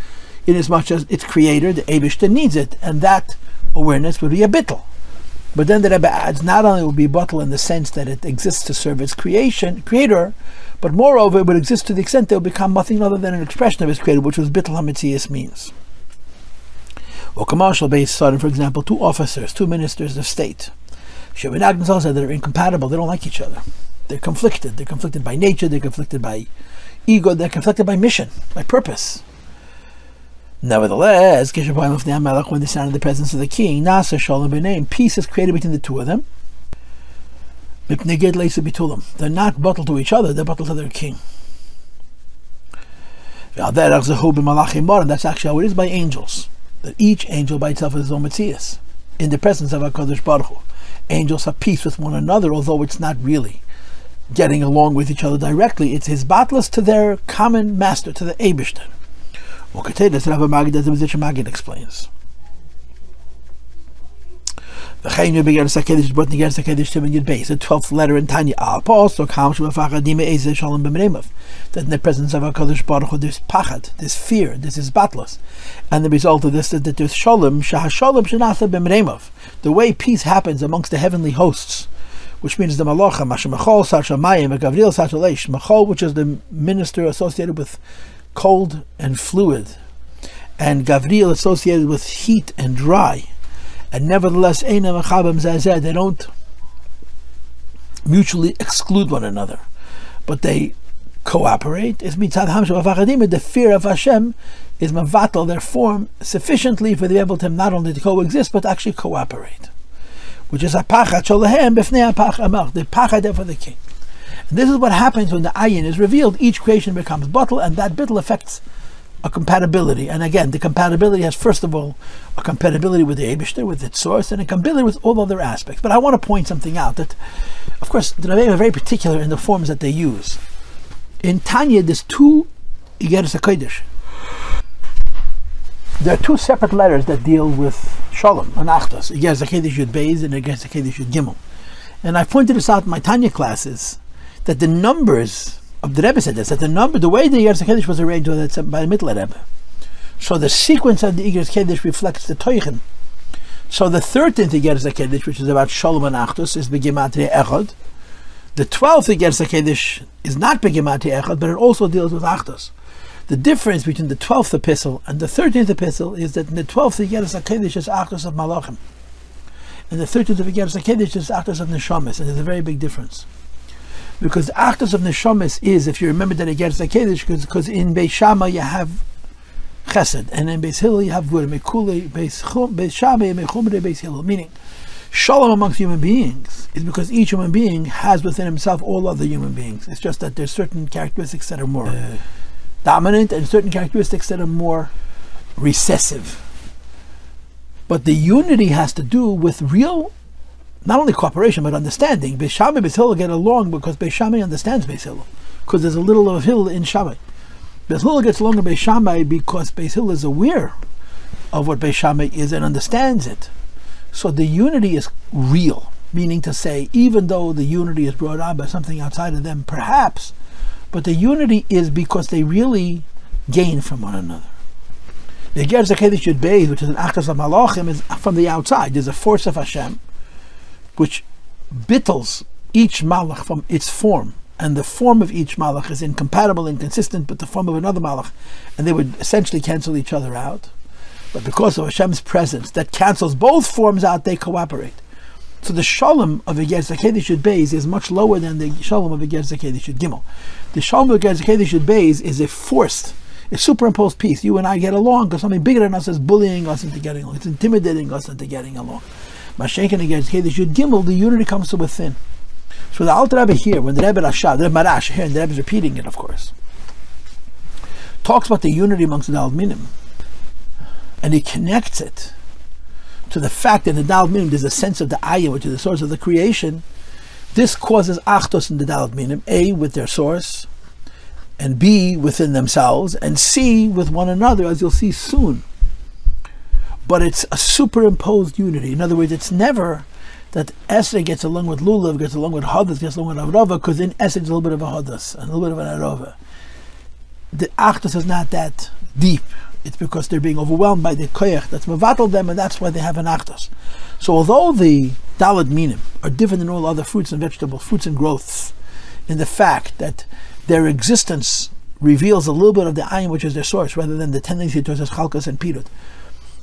[SPEAKER 1] in as much as its creator, the Eibishter, needs it, and that awareness would be a bittul. But then the Rebbe adds, not only would be a bittul in the sense that it exists to serve its creator, but moreover it would exist to the extent that it would become nothing other than an expression of its creator, which was bittul hametzias means. Or commercial based sudden, for example, two officers, two ministers of state, themselves that are incompatible, they don't like each other. They're conflicted. They're conflicted by nature, they're conflicted by ego, they're conflicted by mission, by purpose. Nevertheless, when they stand in the presence of the king, peace is created between the two of them. They're not bottled to each other, they're bottled to their king. That's actually how it is by angels. That each angel by itself is his own Metzias. In the presence of HaKadosh Baruch Hu, angels have peace with one another, although it's not really getting along with each other directly. It's his battles to their common master, to the Eibishter. This Rabbi Magid explains. The 12th letter in Tanya, that in the presence of HaKadosh Baruch Hu there's pachad, there's fear, this is battles, and the result of this is that there's shalom, the way peace happens amongst the heavenly hosts, which means the malacha, Machol, which is the minister associated with cold and fluid, and Gavriel associated with heat and dry. And nevertheless, they don't mutually exclude one another, but they cooperate is mitzad hamshav avachadim. The fear of Hashem is mavatal their form sufficiently for them to be able to not only to coexist but actually cooperate, which is a pachad sholahem b'fnei apach, the pachad there for the king. And this is what happens when the ayin is revealed. Each creation becomes bittul, and that bittul affects a compatibility. And again, the compatibility has, first of all, a compatibility with the Eibishter, with its source, and a compatibility with all other aspects. But I want to point something out that, of course, the Rebbe are very particular in the forms that they use. In Tanya, there's two Igeres HaKodesh. There are two separate letters that deal with Shalom and Achdos. Igeres HaKodesh Yud Beis and Igeres HaKodesh Yud Gimel. And I pointed this out in my Tanya classes, that the numbers of the Rebbe said this, that the way the Igeres HaKodesh was arranged was by the Mittler Rebbe. So the sequence of the Igeres HaKodesh reflects the Teuchen. So the 13th Igeres HaKodesh, which is about Shalom and Achdos, is Begematria Echad. The 12th Igeres HaKodesh is not Begematria Echad, but it also deals with Achdos. The difference between the 12th epistle and the 13th epistle is that in the 12th Igeres HaKodesh is Achdos of Malachim, and the 13th of Igeres HaKodesh is Achdos of Neshamis, and there's a very big difference. Because the Achdos of Neshamis is, if you remember that Igeres HaKodesh, because in Beis Shammai you have Chesed, and in Beis Hillel you have Gvura, Mekule, Beis Shammai, Mechumre, Beis Hillel. Meaning, Shalom amongst human beings is because each human being has within himself all other human beings. It's just that there's certain characteristics that are more dominant and certain characteristics that are more recessive. But the unity has to do with real, not only cooperation, but understanding. Beis Shammai and Beis Hillel get along because Beis Shammai understands Beis Hillel, because there's a little of Hillel in Shammai. Beis Hillel gets along with Beis Shammai because Beis Hillel is aware of what Beis Shammai is and understands it. So the unity is real, meaning to say, even though the unity is brought on by something outside of them, perhaps, but the unity is because they really gain from one another. The Igeres HaKodesh Yud Beis, which is an Achdos of Malachim, is from the outside. There's a force of Hashem which bittles each malach from its form, and the form of each malach is incompatible, inconsistent with the form of another malach, and they would essentially cancel each other out. But because of Hashem's presence that cancels both forms out, they cooperate. So the Shalom of Igeres HaKodesh Yud Beis is much lower than the Shalom of Igeres HaKodesh Yud Gimel. The Shalom of Igeres HaKodesh Yud Beis is a forced, a superimposed piece. You and I get along because something bigger than us is bullying us into getting along. It's intimidating us into getting along. Mashenken Igeres HaKodesh Yud Gimel, the unity comes from within. So the Alter Rebbe here, when the Rebbe Rashad, the Rebbe Marash here, and the Rebbe is repeating it, of course, talks about the unity amongst the Daled Minim, and he connects it to the fact that in the Daled Minim there's a sense of the Ayin, which is the source of the creation. This causes Achdos in the Daled Minim, A, with their source, and B, within themselves, and C, with one another, as you'll see soon. But it's a superimposed unity. In other words, it's never that Esrei gets along with Lulav, gets along with Hadas, gets along with Arava, because in Esrei there's a little bit of a Hadas and a little bit of an Arava. The Achdos is not that deep. It's because they're being overwhelmed by the koyach that's mevatel them, and that's why they have an Achdos. So although the Daled Minim are different than all other fruits and vegetables, fruits and growths, in the fact that their existence reveals a little bit of the ayin, which is their source, rather than the tendency towards chalkas and pirut.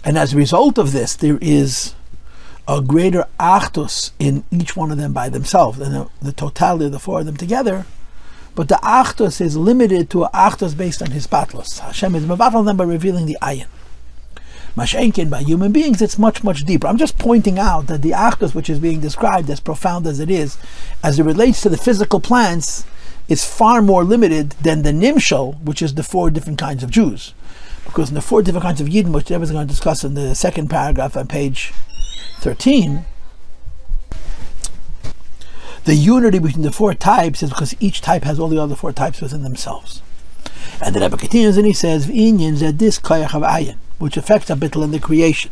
[SPEAKER 1] And as a result of this, there is a greater Achdos in each one of them by themselves, and the totality of the four of them together. But the Achdos is limited to an Achdos based on his patlos. Hashem is mevatel them by revealing the ayin. Mashenkin, by human beings, it's much, much deeper. I'm just pointing out that the Achdos, which is being described, as profound as it is, as it relates to the physical plants, is far more limited than the Nimshal, which is the four different kinds of Jews. Because in the four different kinds of Yidden, which Rebbe is going to discuss in the second paragraph on page 13, the unity between the four types is because each type has all the other four types within themselves. And the Rebbe continues and he says, "V'inyan zeh dis koyach of ayin, which affects a bittul in the creation.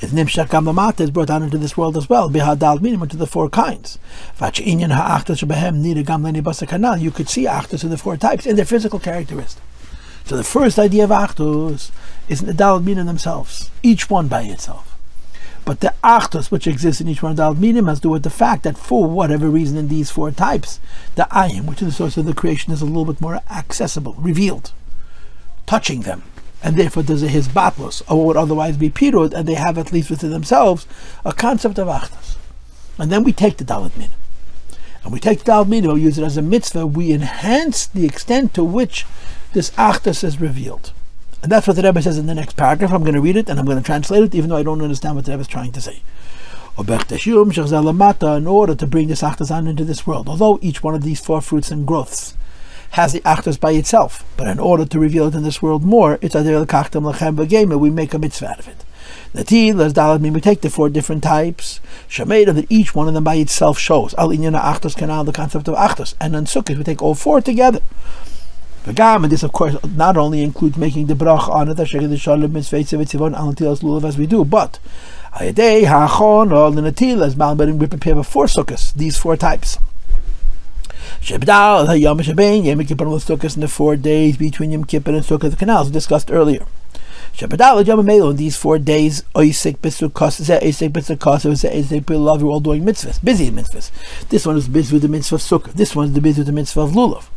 [SPEAKER 1] Is nimshach gam lamata, is brought down into this world as well. B'hadal minim, into the four kinds. V'ach inyan ha'achdos shebehem nida gam leni basa kanal. You could see achdos in the four types in their physical characteristics. So the first idea of achdos is the Daled Minim themselves, each one by itself. But the achdos which exists in each one of the Daled Minim has to do with the fact that for whatever reason in these four types, the ayin, which is the source of the creation, is a little bit more accessible, revealed, touching them. And therefore there's a hisbatlos, or what would otherwise be pirud, and they have at least within themselves a concept of achdos. And then we take the Daled Minim. and we take the daled minim and we use it as a mitzvah, we enhance the extent to which this achdus is revealed. And that's what the Rebbe says in the next paragraph. I'm going to read it and I'm going to translate it, even though I don't understand what the Rebbe is trying to say. In order to bring this achdus on into this world, although each one of these 4 fruits and growths has the achdus by itself, but in order to reveal it in this world more, it's Ulkachtem Luchem, we make a mitzvah out of it. We take the 4 different types, that each one of them by itself shows the concept of achdus, and on Sukkos we take all 4 together. And this, of course, not only includes making the brach on it, as we do, but we prepare before Sukkos these 4 types. In the 4 days between Yom Kippur and Sukkot, the canals discussed earlier. In these 4 days, we're all doing mitzvahs, busy mitzvahs. This one is busy with the mitzvah of Sukkot. This one is busy with the mitzvah of Lulav.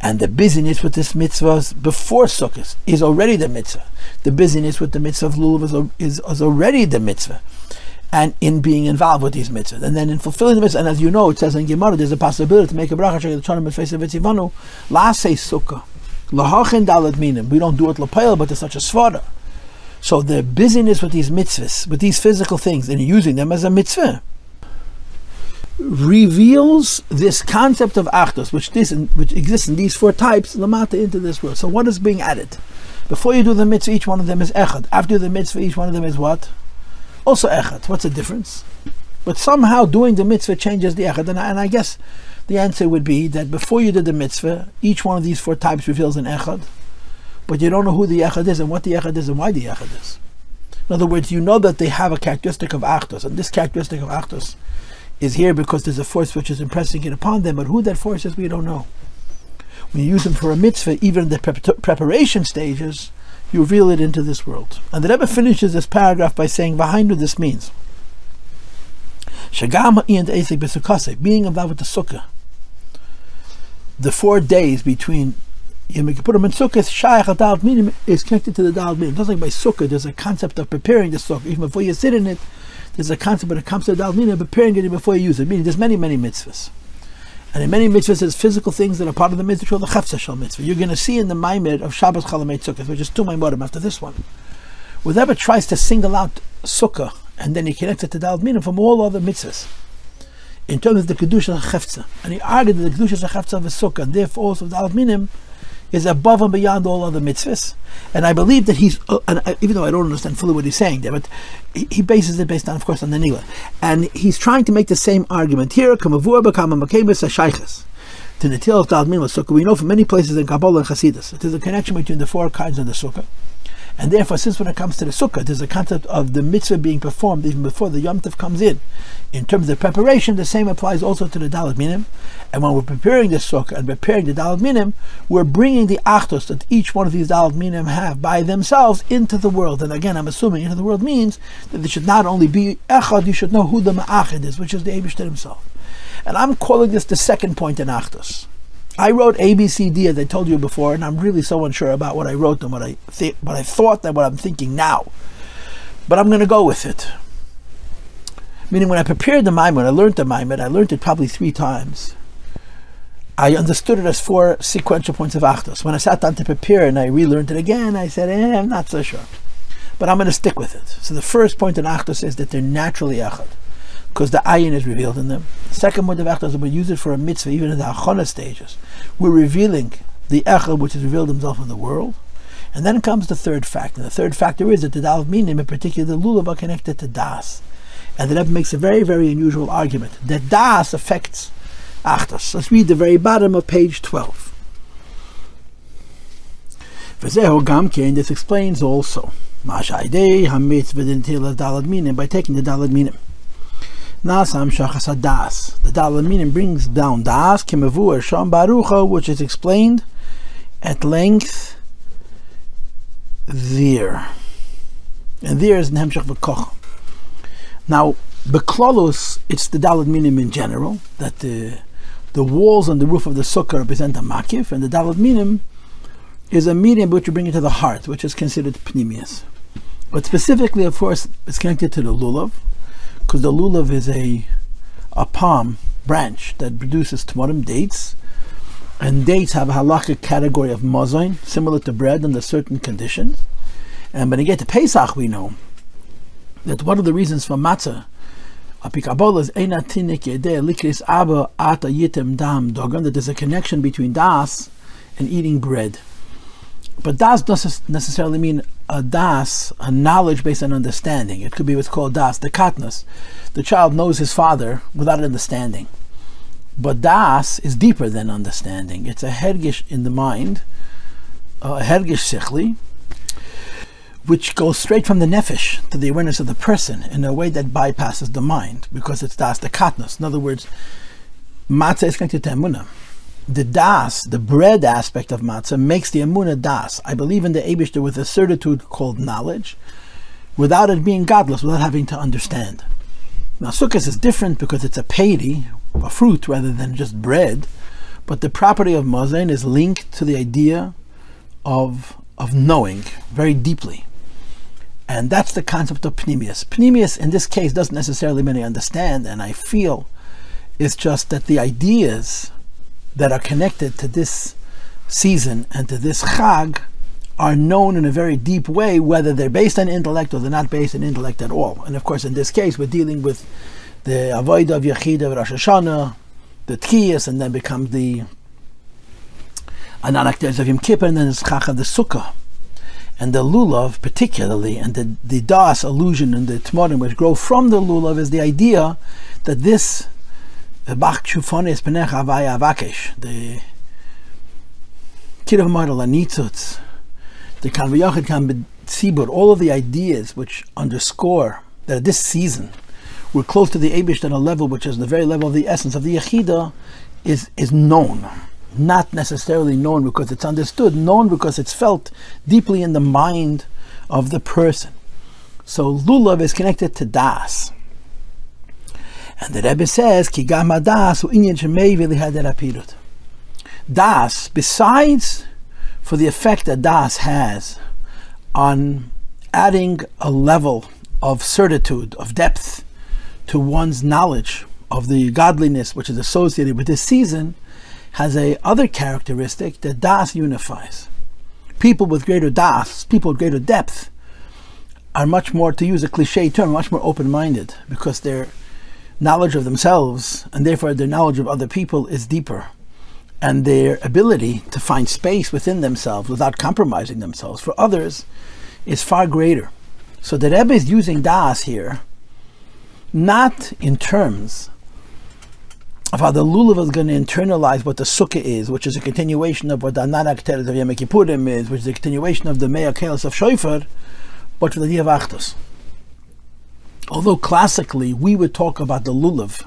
[SPEAKER 1] And the busyness with this mitzvah before Sukkot is already the mitzvah. The busyness with the mitzvah of Lulav is already the mitzvah. And in being involved with these mitzvahs. And then in fulfilling the mitzvah, and as you know, it says in Gemara, there's a possibility to make a bracha, Lasei Sukkah. Lahachin daled minim. We don't do it lapayel, but there's such a svara. So the busyness with these mitzvahs, with these physical things, and using them as a mitzvah, reveals this concept of achdus, which exists in these 4 types, lamata, into this world. So what is being added? Before you do the mitzvah, each one of them is echad. After the mitzvah, each one of them is what? Also echad. What's the difference? But somehow doing the mitzvah changes the echad. And I guess the answer would be that before you did the mitzvah, each one of these 4 types reveals an echad, but you don't know who the echad is and what the echad is and why the echad is. In other words, you know that they have a characteristic of achdus, and this characteristic of achdus is here because there's a force which is impressing it upon them, but who that force is, we don't know. When you use them for a mitzvah, even in the preparation stages, you reveal it into this world. And the Rebbe finishes this paragraph by saying, behind what this means. Being involved with the sukkah, the 4 days between Yom Kippur and Sukkos, is connected to the daled minim. Just like by sukkah, there's a concept of preparing the sukkah. Even before you sit in it, there's a concept when it comes to the daled minim, preparing it before you use it. Meaning, there's many mitzvahs. And in many mitzvahs, there's physical things that are part of the mitzvah called the chafza mitzvah. You're going to see in the Mamer of Shabbos Chalamet Sukkos, which is 2 Maimorim after this one, where the Rebbe tries to single out sukkah, and then he connects it to daled minim from all other mitzvahs in terms of the kedusha of chafza. And he argued that the kedusha of chafza of the sukkah, and therefore also daled minim, is above and beyond all other mitzvahs. And I believe that he's, even though I don't understand fully what he's saying there, but he bases it based on, of course, on the Nila. And he's trying to make the same argument here. We know from many places in Kabbalah and Chassidus, there's a connection between the 4 kinds of the sukkah. And therefore, since when it comes to the sukkah, there's a concept of the mitzvah being performed even before the Yom Tov comes in. In terms of the preparation, the same applies also to the daled minim. And when we're preparing the sukkah and preparing the daled minim, we're bringing the achdus that each one of these daled minim have by themselves into the world. And again, I'm assuming into the world means that they should not only be echad, you should know who the ma'achid is, which is the Eibishter himself. And I'm calling this the second point in achdus. I wrote A, B, C, D, as I told you before, and I'm really so unsure about what I wrote and what I thought and what I'm thinking now. But I'm going to go with it. Meaning, when I prepared the Mamer, I learned it probably 3 times. I understood it as 4 sequential points of achdus. When I sat down to prepare and I relearned it again, I said, I'm not so sure. But I'm going to stick with it. So the first point in achdus is that they're naturally echad, because the ayin is revealed in them. The second point of achdus is we use it for a mitzvah, even in the achana stages. We're revealing the echad which has revealed himself in the world. And then comes the third factor. The third factor is that the daled minim, in particular the lulav, are connected to das. And the Rebbe makes a very, very unusual argument that das affects achdus. Let's read the very bottom of page 12. This explains also by taking the daled minim. Nasam shachas das. The daled minim brings down das kimavur sham barucha, which is explained at length there. And there is nehemshach v'koch. Now, beklolus, it's the daled minim in general, that the walls and the roof of the sukkah represent a makif, and the daled minim is a medium which you bring into the heart, which is considered pnimius. But specifically, of course, it's connected to the lulav, because the lulav is a palm branch that produces tmorim, dates, and dates have a halakhic category of mazain, similar to bread under certain conditions. And when you get to Pesach, we know that one of the reasons for matzah, that there's a connection between das and eating bread. But das doesn't necessarily mean a knowledge based on understanding. It could be what's called das, the katnas. The child knows his father without understanding. But das is deeper than understanding. It's a hergish in the mind, a hergish sichli, which goes straight from the nefesh to the awareness of the person in a way that bypasses the mind, because it's das, the katnas. In other words, matzah is connected to emunah. The das, the bread aspect of matzah, makes the emunah das. I believe in the Eibishter with a certitude called knowledge, without it being godless, without having to understand. Now, Sukkos is different because it's a peri, a fruit, rather than just bread. But the property of mazain is linked to the idea of knowing very deeply. And that's the concept of pnimius. Pnimius, in this case, doesn't necessarily mean I understand and I feel. It's just that the ideas that are connected to this season and to this chag are known in a very deep way, whether they're based on intellect or they're not based on intellect at all. And of course, in this case, we're dealing with the avodah of Yechida of Rosh Hashanah, the Tkiyas, and then becomes the Ananakteres of Yom Kippur, and then it's Chach of the Sukkah. And the Lulav particularly, and the Das illusion and the Tmorim which grow from the Lulav is the idea that this the Kirav Model Anitzutz, the Kanvayachid Kan Tzibur, all of the ideas which underscore that this season we're close to the Eibush at a level which is the very level of the essence of the Yechida is known. Not necessarily known because it's understood, known because it's felt deeply in the mind of the person. So Lulav is connected to Das. And the Rebbe says, Ki gama das u inyan shemei v'lihader apirut. Das, besides for the effect that Das has on adding a level of certitude, of depth to one's knowledge of the godliness which is associated with this season, has a other characteristic that Das unifies. People with greater Das, people with greater depth, are much more, to use a cliche term, much more open-minded, because their knowledge of themselves, and therefore their knowledge of other people, is deeper. And their ability to find space within themselves without compromising themselves for others is far greater. So the Rebbe is using Das here, not in terms of how the Lulav is going to internalize what the Sukkah is, which is a continuation of what the Ananak Teres of Yom Kippurim is, which is a continuation of the Me'ah Kelos of Shofar, but for the idea of Achdus. Although classically we would talk about the Lulav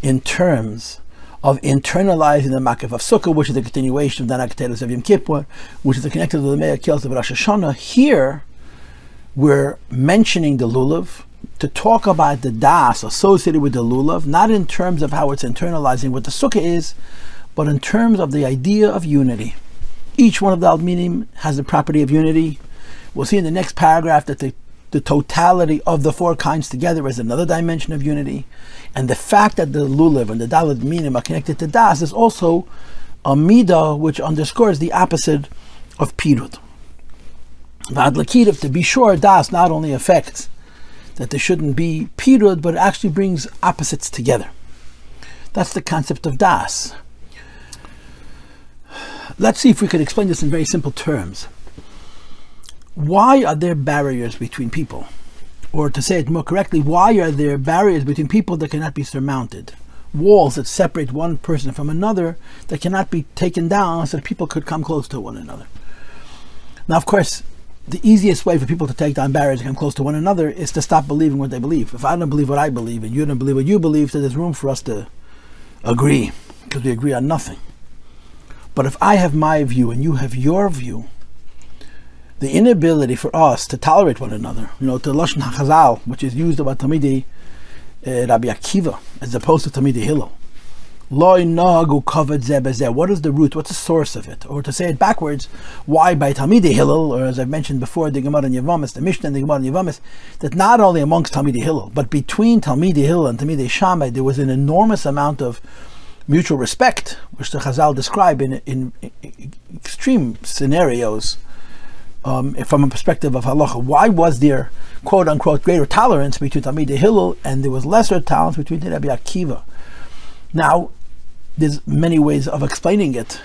[SPEAKER 1] in terms of internalizing the Makif of Sukkah, which is a continuation of the Ananak Teres of Yom Kippur, which is connected to the Me'ah Kelos of Rosh Hashanah, here we're mentioning the Lulav to talk about the Das associated with the Lulav, not in terms of how it's internalizing what the Sukkah is, but in terms of the idea of unity. Each one of the minim has the property of unity. We'll see in the next paragraph that the totality of the four kinds together is another dimension of unity. And the fact that the Lulav and the Daled minim are connected to Das is also a midah which underscores the opposite of Pirut. V'ad l'kidav, to be sure, Das not only affects that there shouldn't be pirud, but it actually brings opposites together. That's the concept of Das. Let's see if we could explain this in very simple terms. Why are there barriers between people? Or to say it more correctly, why are there barriers between people that cannot be surmounted? Walls that separate one person from another that cannot be taken down so that people could come close to one another. Now, of course, the easiest way for people to take down barriers and come close to one another is to stop believing what they believe. If I don't believe what I believe and you don't believe what you believe, then there's room for us to agree, because we agree on nothing. But if I have my view and you have your view, the inability for us to tolerate one another, to Lashon HaChazal, which is used about Talmidei Rabbi Akiva as opposed to Talmidei Hillel, Loi nagu kavod zeh bezeh. What is the root? What's the source of it? Or to say it backwards, why by Talmidei Hillel, or as I've mentioned before, the Gemara and Yevamis, the Mishnah and the Gemara and Yevamis, that not only amongst Talmidei Hillel, but between Talmidei Hillel and Talmidei Shammai, there was an enormous amount of mutual respect, which the Chazal describe in extreme scenarios, from a perspective of halacha. Why was there, quote unquote, greater tolerance between Talmidei Hillel and there was lesser tolerance between Rabbi Akiva? Now, there's many ways of explaining it.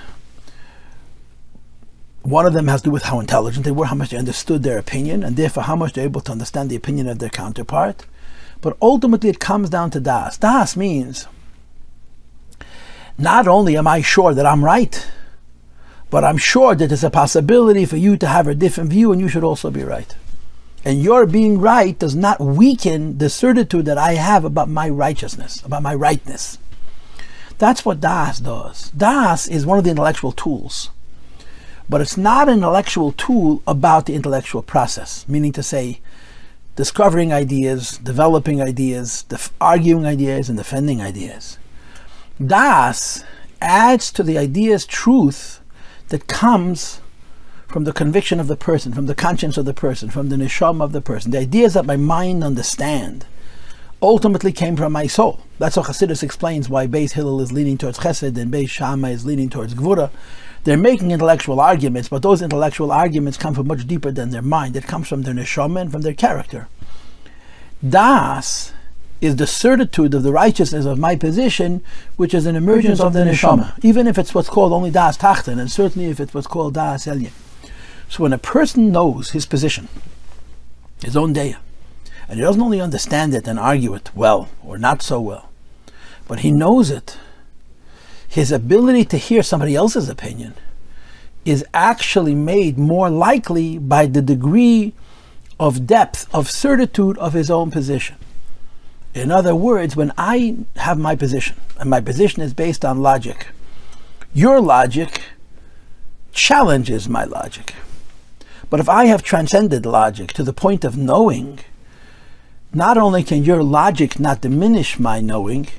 [SPEAKER 1] One of them has to do with how intelligent they were, how much they understood their opinion, and therefore how much they're able to understand the opinion of their counterpart. But ultimately it comes down to das. Das means, not only am I sure that I'm right, but I'm sure that there's a possibility for you to have a different view and you should also be right. And your being right does not weaken the certitude that I have about my righteousness, about my rightness. That's what das does. Das is one of the intellectual tools. But it's not an intellectual tool about the intellectual process, meaning to say, discovering ideas, developing ideas, arguing ideas, and defending ideas. Das adds to the idea's truth that comes from the conviction of the person, from the conscience of the person, from the neshama of the person. The ideas that my mind understand ultimately came from my soul. That's how Chassidus explains why Beis Hillel is leaning towards Chesed and Beis Shammai is leaning towards Gvura. They're making intellectual arguments, but those intellectual arguments come from much deeper than their mind. It comes from their neshama and from their character. Das is the certitude of the righteousness of my position, which is an emergence of the neshama, even if it's what's called only das tachten, and certainly if it's what's called das elyon. So when a person knows his position, his own deya, and he doesn't only understand it and argue it well or not so well, but he knows it, his ability to hear somebody else's opinion is actually made more likely by the degree of depth, of certitude of his own position. In other words, when I have my position, and my position is based on logic, your logic challenges my logic. But if I have transcended logic to the point of knowing, not only can your logic not diminish my knowing,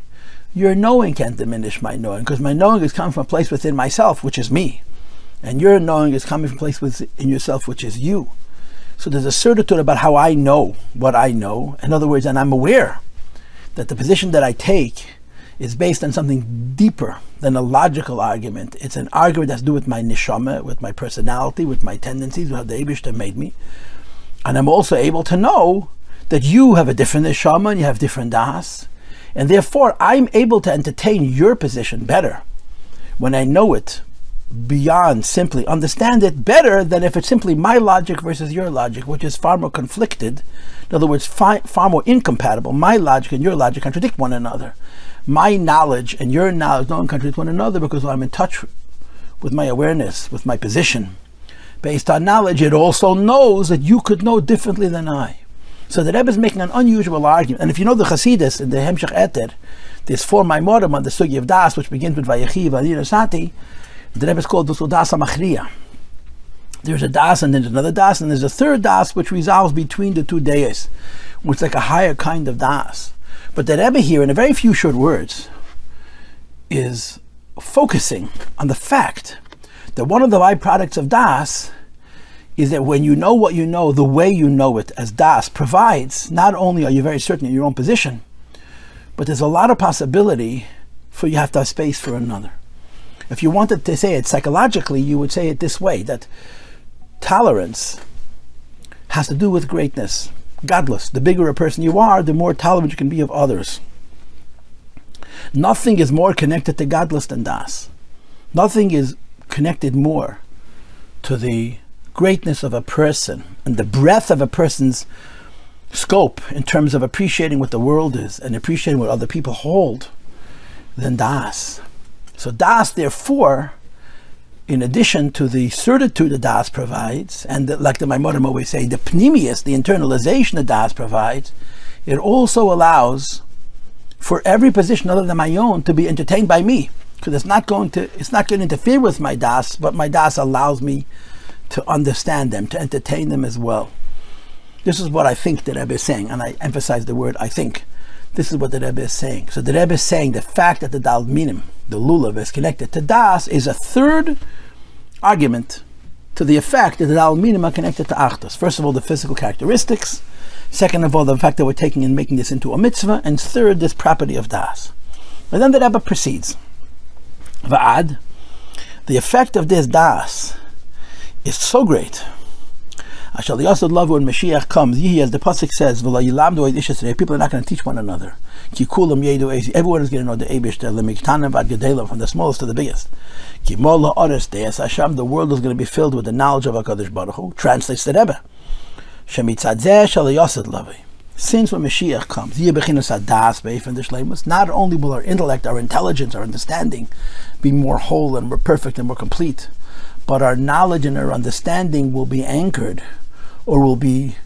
[SPEAKER 1] your knowing can't diminish my knowing, because my knowing is coming from a place within myself, which is me. And your knowing is coming from a place within yourself, which is you. So there's a certitude about how I know what I know. In other words, and I'm aware that the position that I take is based on something deeper than a logical argument. It's an argument that's to do with my neshama, with my personality, with my tendencies, with how the Eibishter made me. And I'm also able to know that you have a different neshama and you have different das. And therefore, I'm able to entertain your position better when I know it beyond simply understand it better than if it's simply my logic versus your logic, which is far more conflicted. In other words, far more incompatible. My logic and your logic contradict one another. My knowledge and your knowledge don't contradict one another because I'm in touch with my awareness, with my position. Based on knowledge, it also knows that you could know differently than I. So the Rebbe is making an unusual argument. And if you know the Chassidus in the Hemshech Eter, there's 4 Maimorim on the Sugi of Das, which begins with Vayechi, Vayir, Sati. The Rebbe is called Das HaMachriya. There's a Das and there's another Das, and there's a third Das which resolves between the two Deyas, which is like a higher kind of Das. But the Rebbe here, in a very few short words, is focusing on the fact that one of the byproducts of Das is that when you know what you know, the way you know it, as Das provides, not only are you very certain in your own position, but there's a lot of possibility for you have to have space for another. If you wanted to say it psychologically, you would say it this way, that tolerance has to do with greatness. Godless. The bigger a person you are, the more tolerant you can be of others. Nothing is more connected to godless than Das. Nothing is connected more to the greatness of a person and the breadth of a person's scope in terms of appreciating what the world is and appreciating what other people hold than Das. So Das, therefore, in addition to the certitude that Das provides, and like the Maimorim always say, the pnimius, the internalization that Das provides, it also allows for every position other than my own to be entertained by me, because it's not going to interfere with my Das, but my Das allows me to understand them, to entertain them as well. This is what I think that Rebbe is saying, and I emphasize the word I think, This is what the Rebbe is saying. So the Rebbe is saying the fact that the dal minim, the lulav, is connected to das is a third argument to the effect that the dal minim are connected to achdus. First of all, the physical characteristics. Second of all, the fact that we're taking and making this into a mitzvah. And third, this property of das. And then the Rebbe proceeds. Va'ad, the effect of this das is so great. I shall also love when Mashiach comes. Ye, as the pasuk says, people are not going to teach one another. Everyone is going to know the Eibushter, from the smallest to the biggest. The world is going to be filled with the knowledge of HaKadosh Baruch Hu. Translates the Rebbe. Since when Mashiach comes, not only will our intellect, our intelligence, our understanding be more whole and more perfect and more complete, but our knowledge and our understanding will be anchored, or will be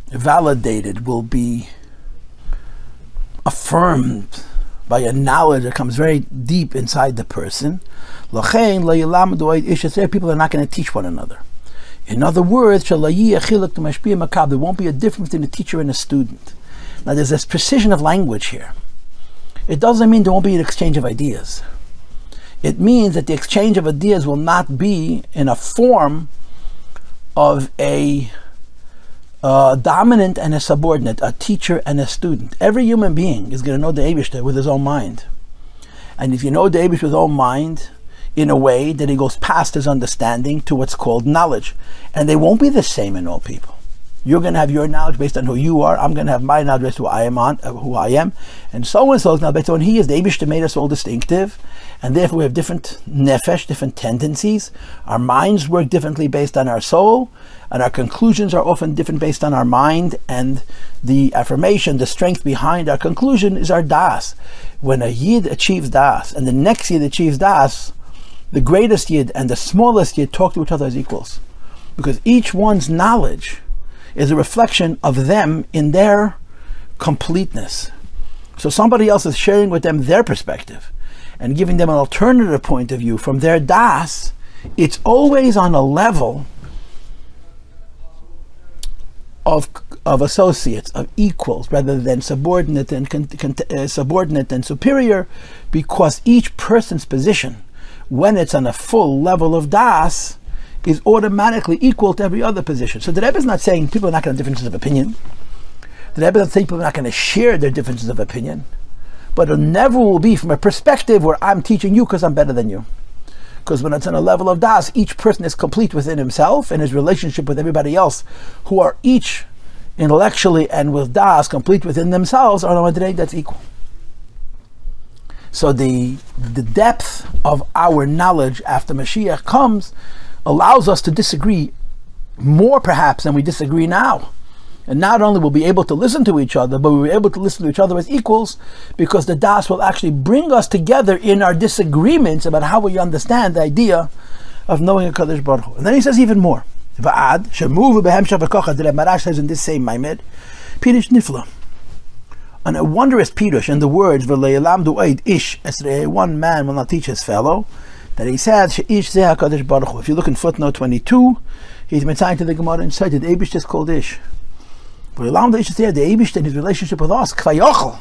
[SPEAKER 1] validated, will be affirmed by a knowledge that comes very deep inside the person. People are not going to teach one another. In other words, there won't be a difference between a teacher and a student. Now there's this precision of language here. It doesn't mean there won't be an exchange of ideas. It means that the exchange of ideas will not be in a form of a dominant and a subordinate, a teacher and a student. Every human being is going to know the Eibishter with his own mind. And if you know the Eibishter with his own mind, in a way that he goes past his understanding to what's called knowledge. And they won't be the same in all people. You're going to have your knowledge based on who you are. I'm going to have my knowledge based on who I am. And so is now based on he is. The Eibishter made us all distinctive. And therefore we have different nefesh, different tendencies. Our minds work differently based on our soul. And our conclusions are often different based on our mind. And the affirmation, the strength behind our conclusion is our das. When a Yid achieves das and the next Yid achieves das, the greatest Yid and the smallest Yid talk to each other as equals. Because each one's knowledge is a reflection of them in their completeness. So somebody else is sharing with them their perspective and giving them an alternative point of view from their das. It's always on a level of associates, of equals, rather than subordinate and superior, because each person's position, when it's on a full level of das, is automatically equal to every other position. So the Rebbe is not saying people are not going to have differences of opinion. The Rebbe is not saying people are not going to share their differences of opinion. But it never will be from a perspective where I'm teaching you because I'm better than you. Because when it's on a level of das, each person is complete within himself and his relationship with everybody else, who are each intellectually and with das complete within themselves, are on a day that's equal. So the depth of our knowledge after Mashiach comes allows us to disagree more perhaps than we disagree now. And not only will we be able to listen to each other, but we'll be able to listen to each other as equals, because the das will actually bring us together in our disagreements about how we understand the idea of knowing HaKadosh Baruch Hu. And then he says even more. Va'ad, shemuv behem shavakach, the Marash says in this same Mamer, Pirush Nifla. And a wondrous Pirush in the words, V'le'elam du'aid ish, esrei, one man will not teach his fellow, that he said, She'ish zeh HaKadosh Baruch Hu. If you look in footnote 22, he's mitzaying to the Gemara and said that the Eibush is called Ish. But the Eibush in his relationship with us, Kvayochel,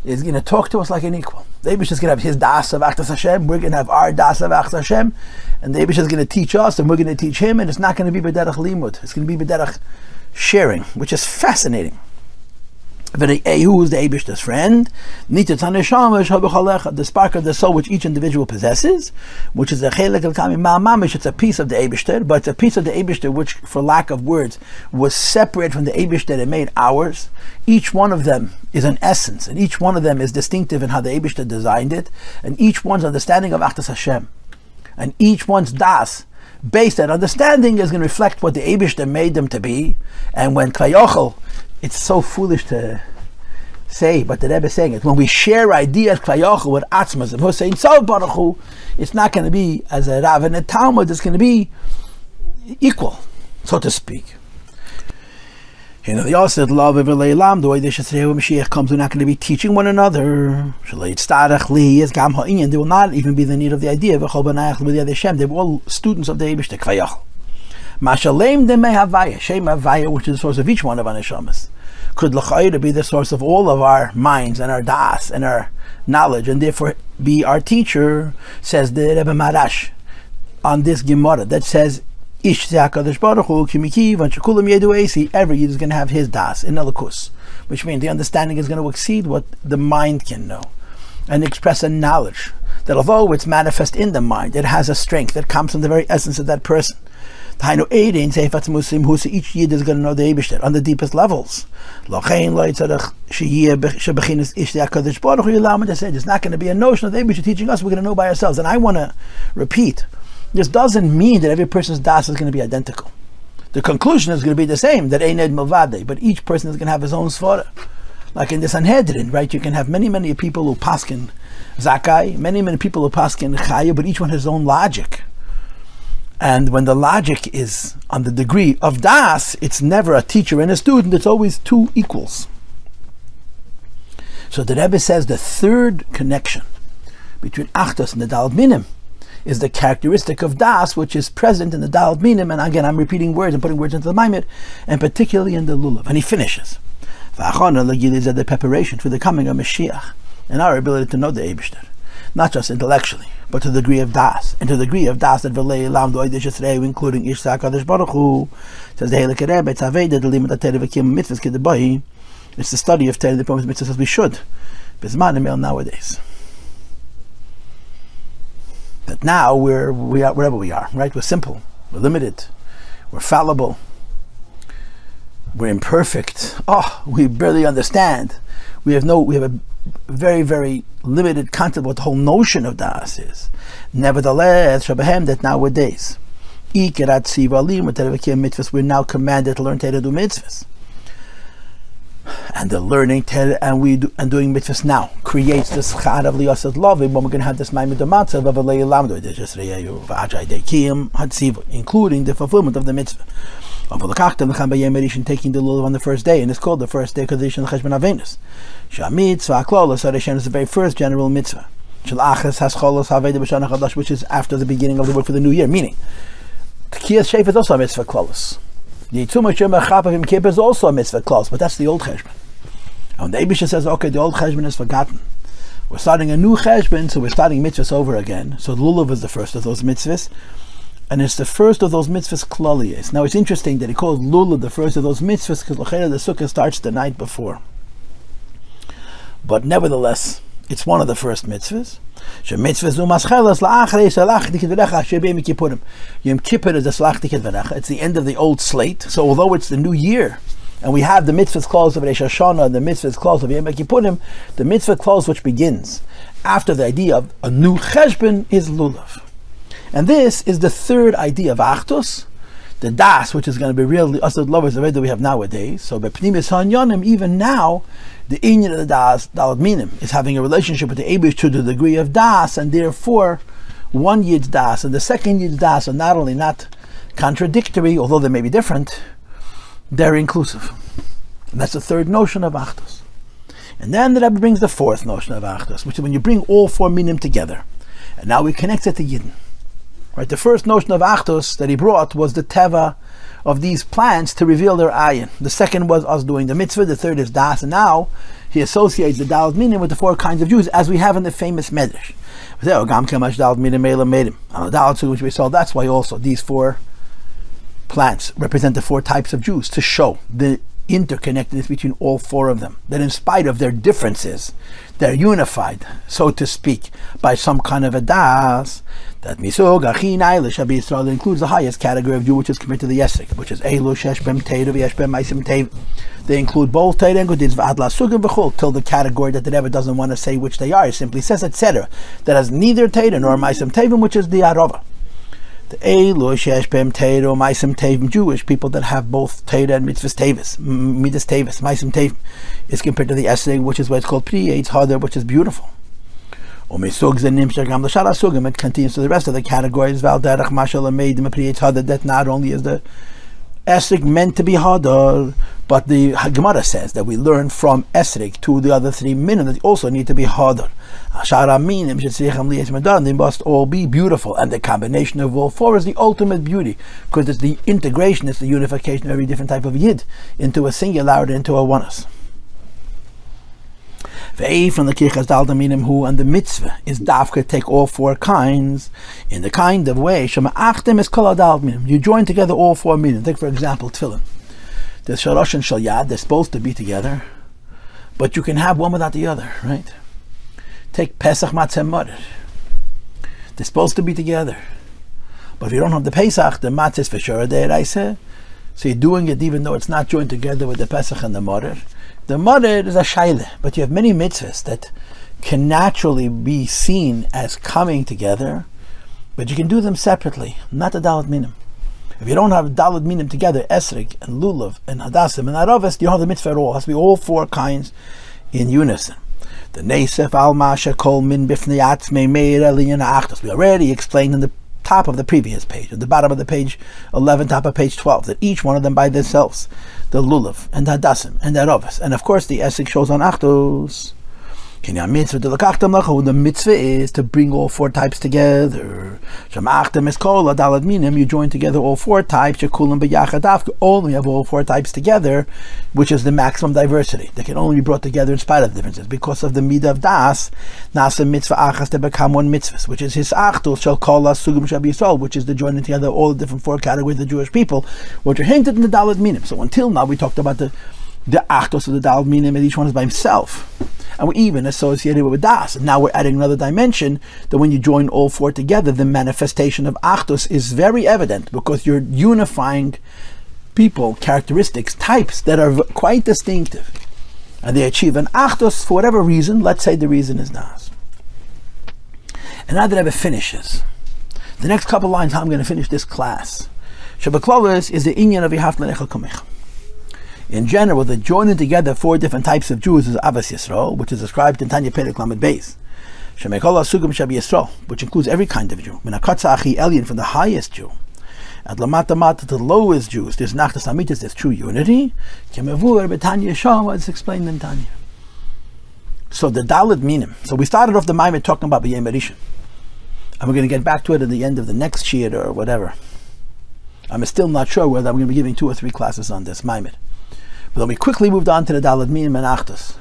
[SPEAKER 1] is going to talk to us like an equal. The Eibush is going to have his das of Achdas Hashem, we're going to have our das of Achdas Hashem, and the Eibush is going to teach us, and we're going to teach him, and it's not going to be b'derech limud, it's going to be b'derech sharing, which is fascinating. Who is the Eibishter's friend? The spark of the soul which each individual possesses, which is a chelek el-kami ma'amamish. It's a piece of the Eibishter, but it's a piece of the Eibishter which, for lack of words, was separate from the Eibishter and made ours. Each one of them is an essence, and each one of them is distinctive in how the Eibishter designed it, and each one's understanding of Achdas Hashem, and each one's das, based on understanding, is going to reflect what the Eibishter made them to be. And when Kayochel, it's so foolish to say, but the Rebbe is saying it. When we share ideas Kayochel with Atzmas and Hussein Sol Baruch Hu, it's not going to be as a Rav and a Talmud, it's going to be equal, so to speak. You know, the Yossi Lulav Leilam, the way they should say when Mashiach comes, we're not going to be teaching one another. There will not even be the need of the idea. They're all students of the Eibishter Kayochel. Mashalem de mehavaya, Shem Havaya, which is the source of each one of our neshamas, could l'chayda be the source of all of our minds and our das and our knowledge, and therefore be our teacher, says the Rebbe Marash on this Gemara that says, Ish Zakadosh Baruch Hu Kimikiv and Shekulam Yedu Eisi. Every Yid is going to have his das in Elikus, which means the understanding is going to exceed what the mind can know, and express a knowledge that although it's manifest in the mind, it has a strength that comes from the very essence of that person. Each Yid is going to know the Eibishter on the deepest levels. There's not going to be a notion of the Eibishter teaching us, we're going to know by ourselves. And I want to repeat, this doesn't mean that every person's das is going to be identical. The conclusion is going to be the same, that Eined Milvade, but each person is going to have his own svara. Like in the Sanhedrin, right? You can have many people who paskin Zakai, many people who paskin Chaya, but each one has his own logic. And when the logic is on the degree of das, it's never a teacher and a student, it's always two equals. So the Rebbe says the third connection between Achtos and the Daled Minim is the characteristic of das, which is present in the Daled Minim, and again I'm repeating words and putting words into the Mamer, and particularly in the Lulav. And he finishes, is the preparation for the coming of Mashiach and our ability to know the Eibishter, not just intellectually, but to the degree of das, and to the degree of das that v'lei lam do oidish esrei, including Ish Zakadosh Baruch Hu. Says the Heilige Rebbe, it's aveda the limit ateri v'kim mitzvahs kedebai. It's the study of Torah, the promised mitzvahs as we should. Bisman emel nowadays. That now we are wherever we are, right? We're simple, we're limited, we're fallible, we're imperfect. We barely understand. We have a very, very limited concept of what the whole notion of das is. Nevertheless, that nowadays, we're now commanded to learn Torah, do mitzvahs. And the learning Torah and doing mitzvahs now creates this chad of liyasat loving, when we're going to have this Maimid Matzav of Alei Lamdo, including the fulfillment of the mitzvah. Of Ulkachtem Luchem taking the Lulav on the first day, and it's called the first day because it's Cheshbon Avenus. Is the very first general mitzvah, which is after the beginning of the work for the new year. Meaning, Tkiyas Sheif is also a mitzvah close. The Yitzum Hashem Yom Kippur is also a mitzvah close, but that's the old Cheshbon. And the Eibishter says, okay, the old Cheshbon is forgotten. We're starting a new Cheshbon, so we're starting mitzvahs over again. So the Lulav is the first of those mitzvahs. And it's the first of those mitzvahs kloliyos. Now it's interesting that he calls Lulav the first of those mitzvahs because the Sukkos starts the night before. But nevertheless, it's one of the first mitzvahs. Yom Kippur is the slach tikid v'recha. It's the end of the old slate. So although it's the new year, and we have the mitzvahs clause of Rosh Hashanah, the mitzvahs clause of Yom Kippurim, the mitzvah clause which begins after the idea of a new cheshbon is Lulav. And this is the third idea of Achtos, the das, which is going to be really asad lovers the way that we have nowadays. So by Pnimis HaYonim, even now, the inyan of the das, Daled Minim, is having a relationship with the Eibush to the degree of das, and therefore one Yid's das and the second Yid's das are not only not contradictory, although they may be different, they're inclusive. And that's the third notion of Achtos. And then the Rebbe brings the fourth notion of Achtos, which is when you bring all four minim together. And now we connect it to Yidden. Right, the first notion of Achtos that he brought was the teva of these plants to reveal their ayin. The second was us doing the mitzvah. The third is das. And now he associates the Daled Minim with the four kinds of Jews, as we have in the famous Medrash. On the Daled which we saw, that's why also these four plants represent the four types of Jews, to show the interconnectedness between all four of them. That in spite of their differences, they're unified, so to speak, by some kind of a das. That misog achin eilish Abi Yisrael includes the highest category of Jew, which is compared to the Yesik, which is Eilu Sheshbem Teira V'Yeshbem Maisim Tev. They include both Teira and Guditz V'Ad LaSugim V'Chol, till the category that the Rebbe doesn't want to say which they are. It simply says, etc. That has neither Teira nor Maisim Tevim, which is the Arova. The Eilu Sheshbem Teira Maisim Tevim, Jewish people that have both Teira and Mitzvahs Tevis, Midas Tevis, Maisim Tevim, is compared to the Yesik, which is what it's called Pri Eitz Hadar, which is beautiful. It continues to the rest of the categories. That not only is the Esrig meant to be hadar, but the Gemara says that we learn from esrig to the other 3 minim that also need to be hadar. They must all be beautiful, and the combination of all 4 is the ultimate beauty, because it's the integration, it's the unification of every different type of yid into a singularity, into a oneness. From the kirchas dalda minim hu, and the mitzvah is dafka take all 4 kinds in the kind of way shema'achtem is kol adal minim. You join together all 4 minim. Take for example tefillin. There's shalosh and shalyad. They're supposed to be together, but you can have one without the other, right? Take pesach matzah morer. They're supposed to be together, but if you don't have the pesach, the matzah is for sure a deiraisa. So you're doing it even though it's not joined together with the pesach and the morer. The morer is a shayle, but you have many mitzvahs that can naturally be seen as coming together, but you can do them separately, not a dalat minim. If you don't have dalat minim together, esrig and lulav and hadassim and aravis, you don't have the mitzvah at all. It has to be all 4 kinds in unison. The neisef al masha kol min bifnei atzmei meir eliyan ha'achdos. We already explained in the top of the previous page, at the bottom of the page 11, top of page 12, that each one of them by themselves, the lulav and the hadassim and the aravis, and of course the esig shows on achdos. The mitzvah is to bring all 4 types together. You join together all 4 types. Only have all 4 types together, which is the maximum diversity. They can only be brought together in spite of the differences. Because of the midah of das, nasa mitzvah achas to become 1 mitzvah, which is his achdos shall call us sugum shabi yisrael, which is the joining together all the different 4 categories of the Jewish people, which are hinted in the dalet minim. So until now we talked about the achdos of the dalet minim, and each one is by himself. And we even associated it with das. And now we're adding another dimension, that when you join all 4 together, the manifestation of achdus is very evident, because you're unifying people, characteristics, types that are quite distinctive. And they achieve an achdus for whatever reason. Let's say the reason is das. And now that Rebbe finishes, the next couple lines, how I'm going to finish this class. Shabbaklavis is the inyan of Yehaft Lenechel Kamech. In general, the joining together 4 different types of Jews is Avas Yisrael, which is described in Tanya Perek Lamed Beis. Shemekola Sugim Shabi Yisrael, which includes every kind of Jew. Minakatza Achi Elyon, from the highest Jew, at Lamata Mata, to the lowest Jews, there's Nachtas Amitis, there's true unity. Kemevur Betanya Shama, it's explained in Tanya. So the Dalet Minim. So we started off the Mamer talking about B'yem Rishon, and we're going to get back to it at the end of the next shiur or whatever. I'm still not sure whether I'm going to be giving 2 or 3 classes on this Mamer. But then we quickly moved on to the Dalet Minim and Achdus.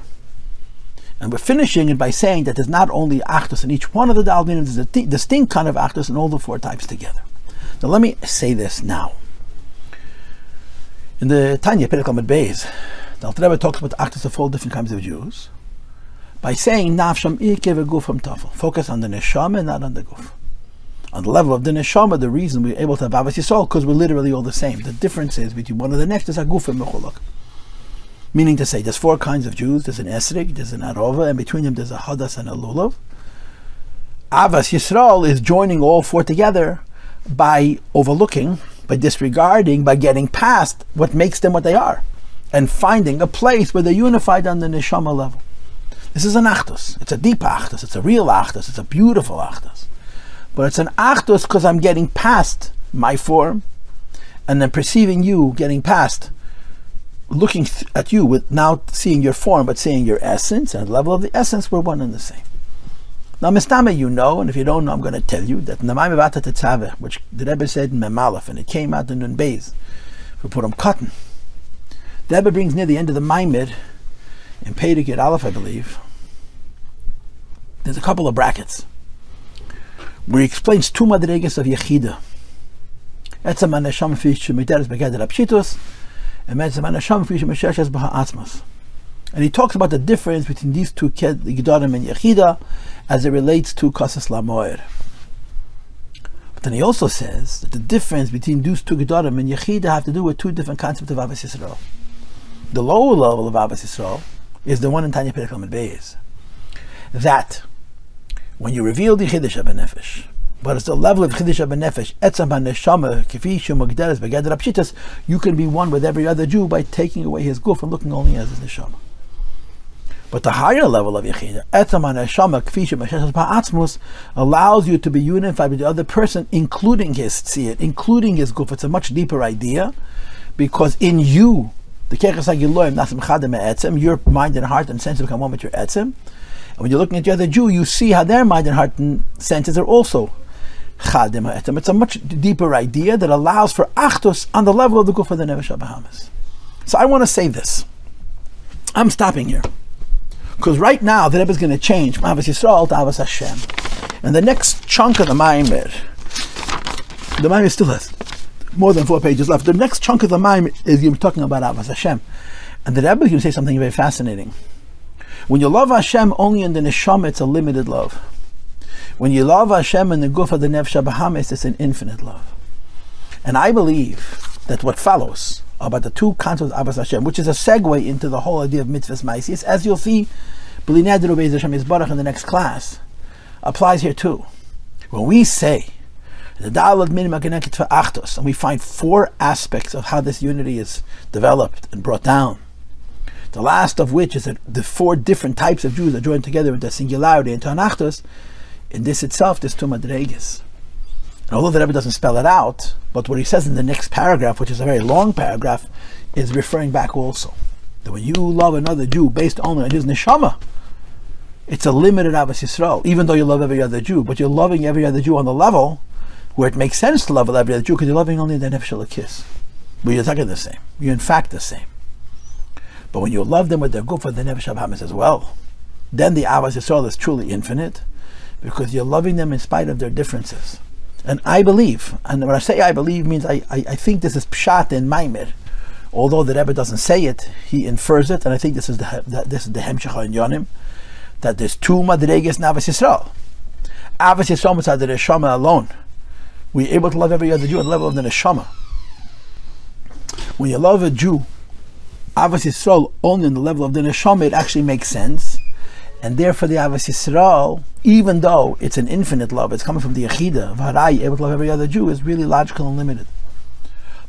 [SPEAKER 1] And we're finishing it by saying that there's not only Achdus in each one of the Dalet Minim, there's a distinct kind of Achdus in all the 4 types together. Now let me say this now. In the Tanya Perek Lamed Beis, the Alter Rebbe talks about Achdus of all different kinds of Jews by saying Nafsham Ike v'gufam tafel. Focus on the neshama and not on the guf. On the level of the neshama, the reason we're able to have Avas Yisrael, because we're literally all the same. The difference is between one and the next is a guf and mechulak. Meaning to say, there's 4 kinds of Jews. There's an esrig, there's an arova, and between them there's a hadas and a lulav. Avas Yisrael is joining all 4 together by overlooking, by disregarding, by getting past what makes them what they are, and finding a place where they're unified on the neshama level. This is an achdus. It's a deep achdus. It's a real achdus. It's a beautiful achdus. But it's an achdus because I'm getting past my form, and then perceiving you, getting past looking at you with now seeing your form, but seeing your essence, and at the level of the essence, we're one and the same. Now, Mistama, you know, and if you don't know, I'm going to tell you that Namaim Vata Tetzaveh, which the Rebbe said in Memalef, and it came out in Nun Beis, we put on cotton. The Rebbe brings near the end of the Maimir, in Perek Yud Aleph, I believe, there's a couple of brackets, where he explains 2 madregas of Yechida. Etzem HaNeshama Fi Shemiteres Begeder HaPshitus, and he talks about the difference between these 2 Gedorim and Yechida as it relates to Kasas Lamoer. But then he also says that the difference between these 2 Gedorim and Yechida have to do with 2 different concepts of Avas Yisrael. The lower level of Avas Yisrael is the one in Tanya Perek Lamed Beis, that when you reveal the Chiddush HaBenefesh, but it's the level of Chiddush HaBenefesh, Etzem HaNeshama, Kifi Shumagderes Begeder HaPshitas, you can be one with every other Jew by taking away his guf and looking only as his neshama. But the higher level of Yechida, Etzem HaNeshama, Kifi Shumagderes Ba'atzmus, allows you to be unified with the other person, including his tziyat, including his guf. It's a much deeper idea, because in you, the your mind and heart and senses become one with your etzem. And when you're looking at the other Jew, you see how their mind and heart and senses are also chadim ha'etzem. It's a much deeper idea that allows for achdus on the level of the guf of the nefesh habahamis. So I want to say this. I'm stopping here, because right now the Rebbe is going to change from Avos Yisrael to Avos Hashem. And the next chunk of the Mamer still has more than 4 pages left. The next chunk of the Mamer is you're talking about Avos Hashem. And the Rebbe is going to say something very fascinating. When you love Hashem only in the neshama, it's a limited love. When you love Hashem in the guf of the nefesh habahamis, it's an infinite love. And I believe that what follows about the two concepts of Avos Hashem, which is a segue into the whole idea of mitzvahs ma'asis, as you'll see, in the next class, applies here too. When we say the dalad minim connected for achdus, and we find 4 aspects of how this unity is developed and brought down, the last of which is that the 4 different types of Jews are joined together into singularity, into an achdus. In this itself, there's 2 madregas. And although the Rebbe doesn't spell it out, but what he says in the next paragraph, which is a very long paragraph, is referring back also. That when you love another Jew based only on his neshama, it's a limited Avos Yisrael, even though you love every other Jew, but you're loving every other Jew on the level where it makes sense to love every other Jew, because you're loving only the nefesh elokis. But you're talking the same. You're in fact the same. But when you love them with their guf of the nefesh habahamis as well, then the Avos Yisrael is truly infinite, because you're loving them in spite of their differences. And I believe, and when I say I believe means I think this is pshat in Mamer. Although the Rebbe doesn't say it, he infers it, and I think this is the hemshech in Yonim, that there's 2 madregas in Avos Yisrael. Avos Yisrael mitzad the neshama alone. We're able to love every other Jew at the level of the neshama. When you love a Jew, Avos Yisrael only on the level of the neshama, it actually makes sense. And therefore the Avos Yisrael, even though it's an infinite love, it's coming from the Yechida, Varai, able to love every other Jew, is really logical and limited.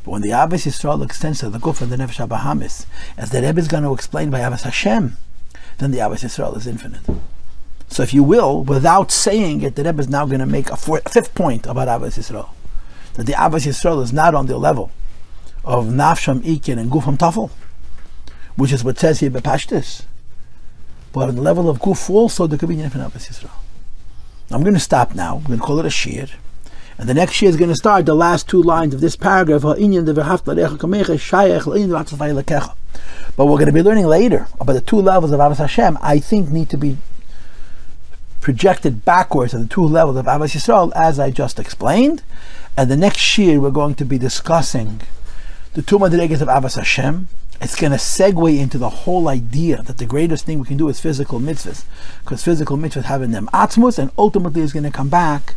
[SPEAKER 1] But when the Avos Yisrael extends to the guf of the nefesh habahamis, as the Rebbe is going to explain by Avos Hashem, then the Avos Yisrael is infinite. So if you will, without saying it, the Rebbe is now going to make a 5th point about Avos Yisrael. That the Avos Yisrael is not on the level of nafsham ikin and gufam tafel, which is what says here bepashtis. But on the level of guf also, there could be an infinite Avos Yisrael. I'm going to stop now. I'm going to call it a shir. And the next shir is going to start the last 2 lines of this paragraph. But we're going to be learning later about the 2 levels of Avos Hashem, I think need to be projected backwards to the 2 levels of Avos Yisrael, as I just explained. And the next shir, we're going to be discussing the 2 madregas of Avos Hashem. It's going to segue into the whole idea that the greatest thing we can do is physical mitzvahs, because physical mitzvahs have in them atzmus, and ultimately is going to come back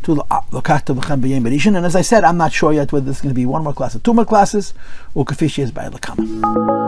[SPEAKER 1] to Ulkachtem Luchem. And as I said, I'm not sure yet whether this is going to be 1 more class or 2 more classes, or kafishi is by Lakama.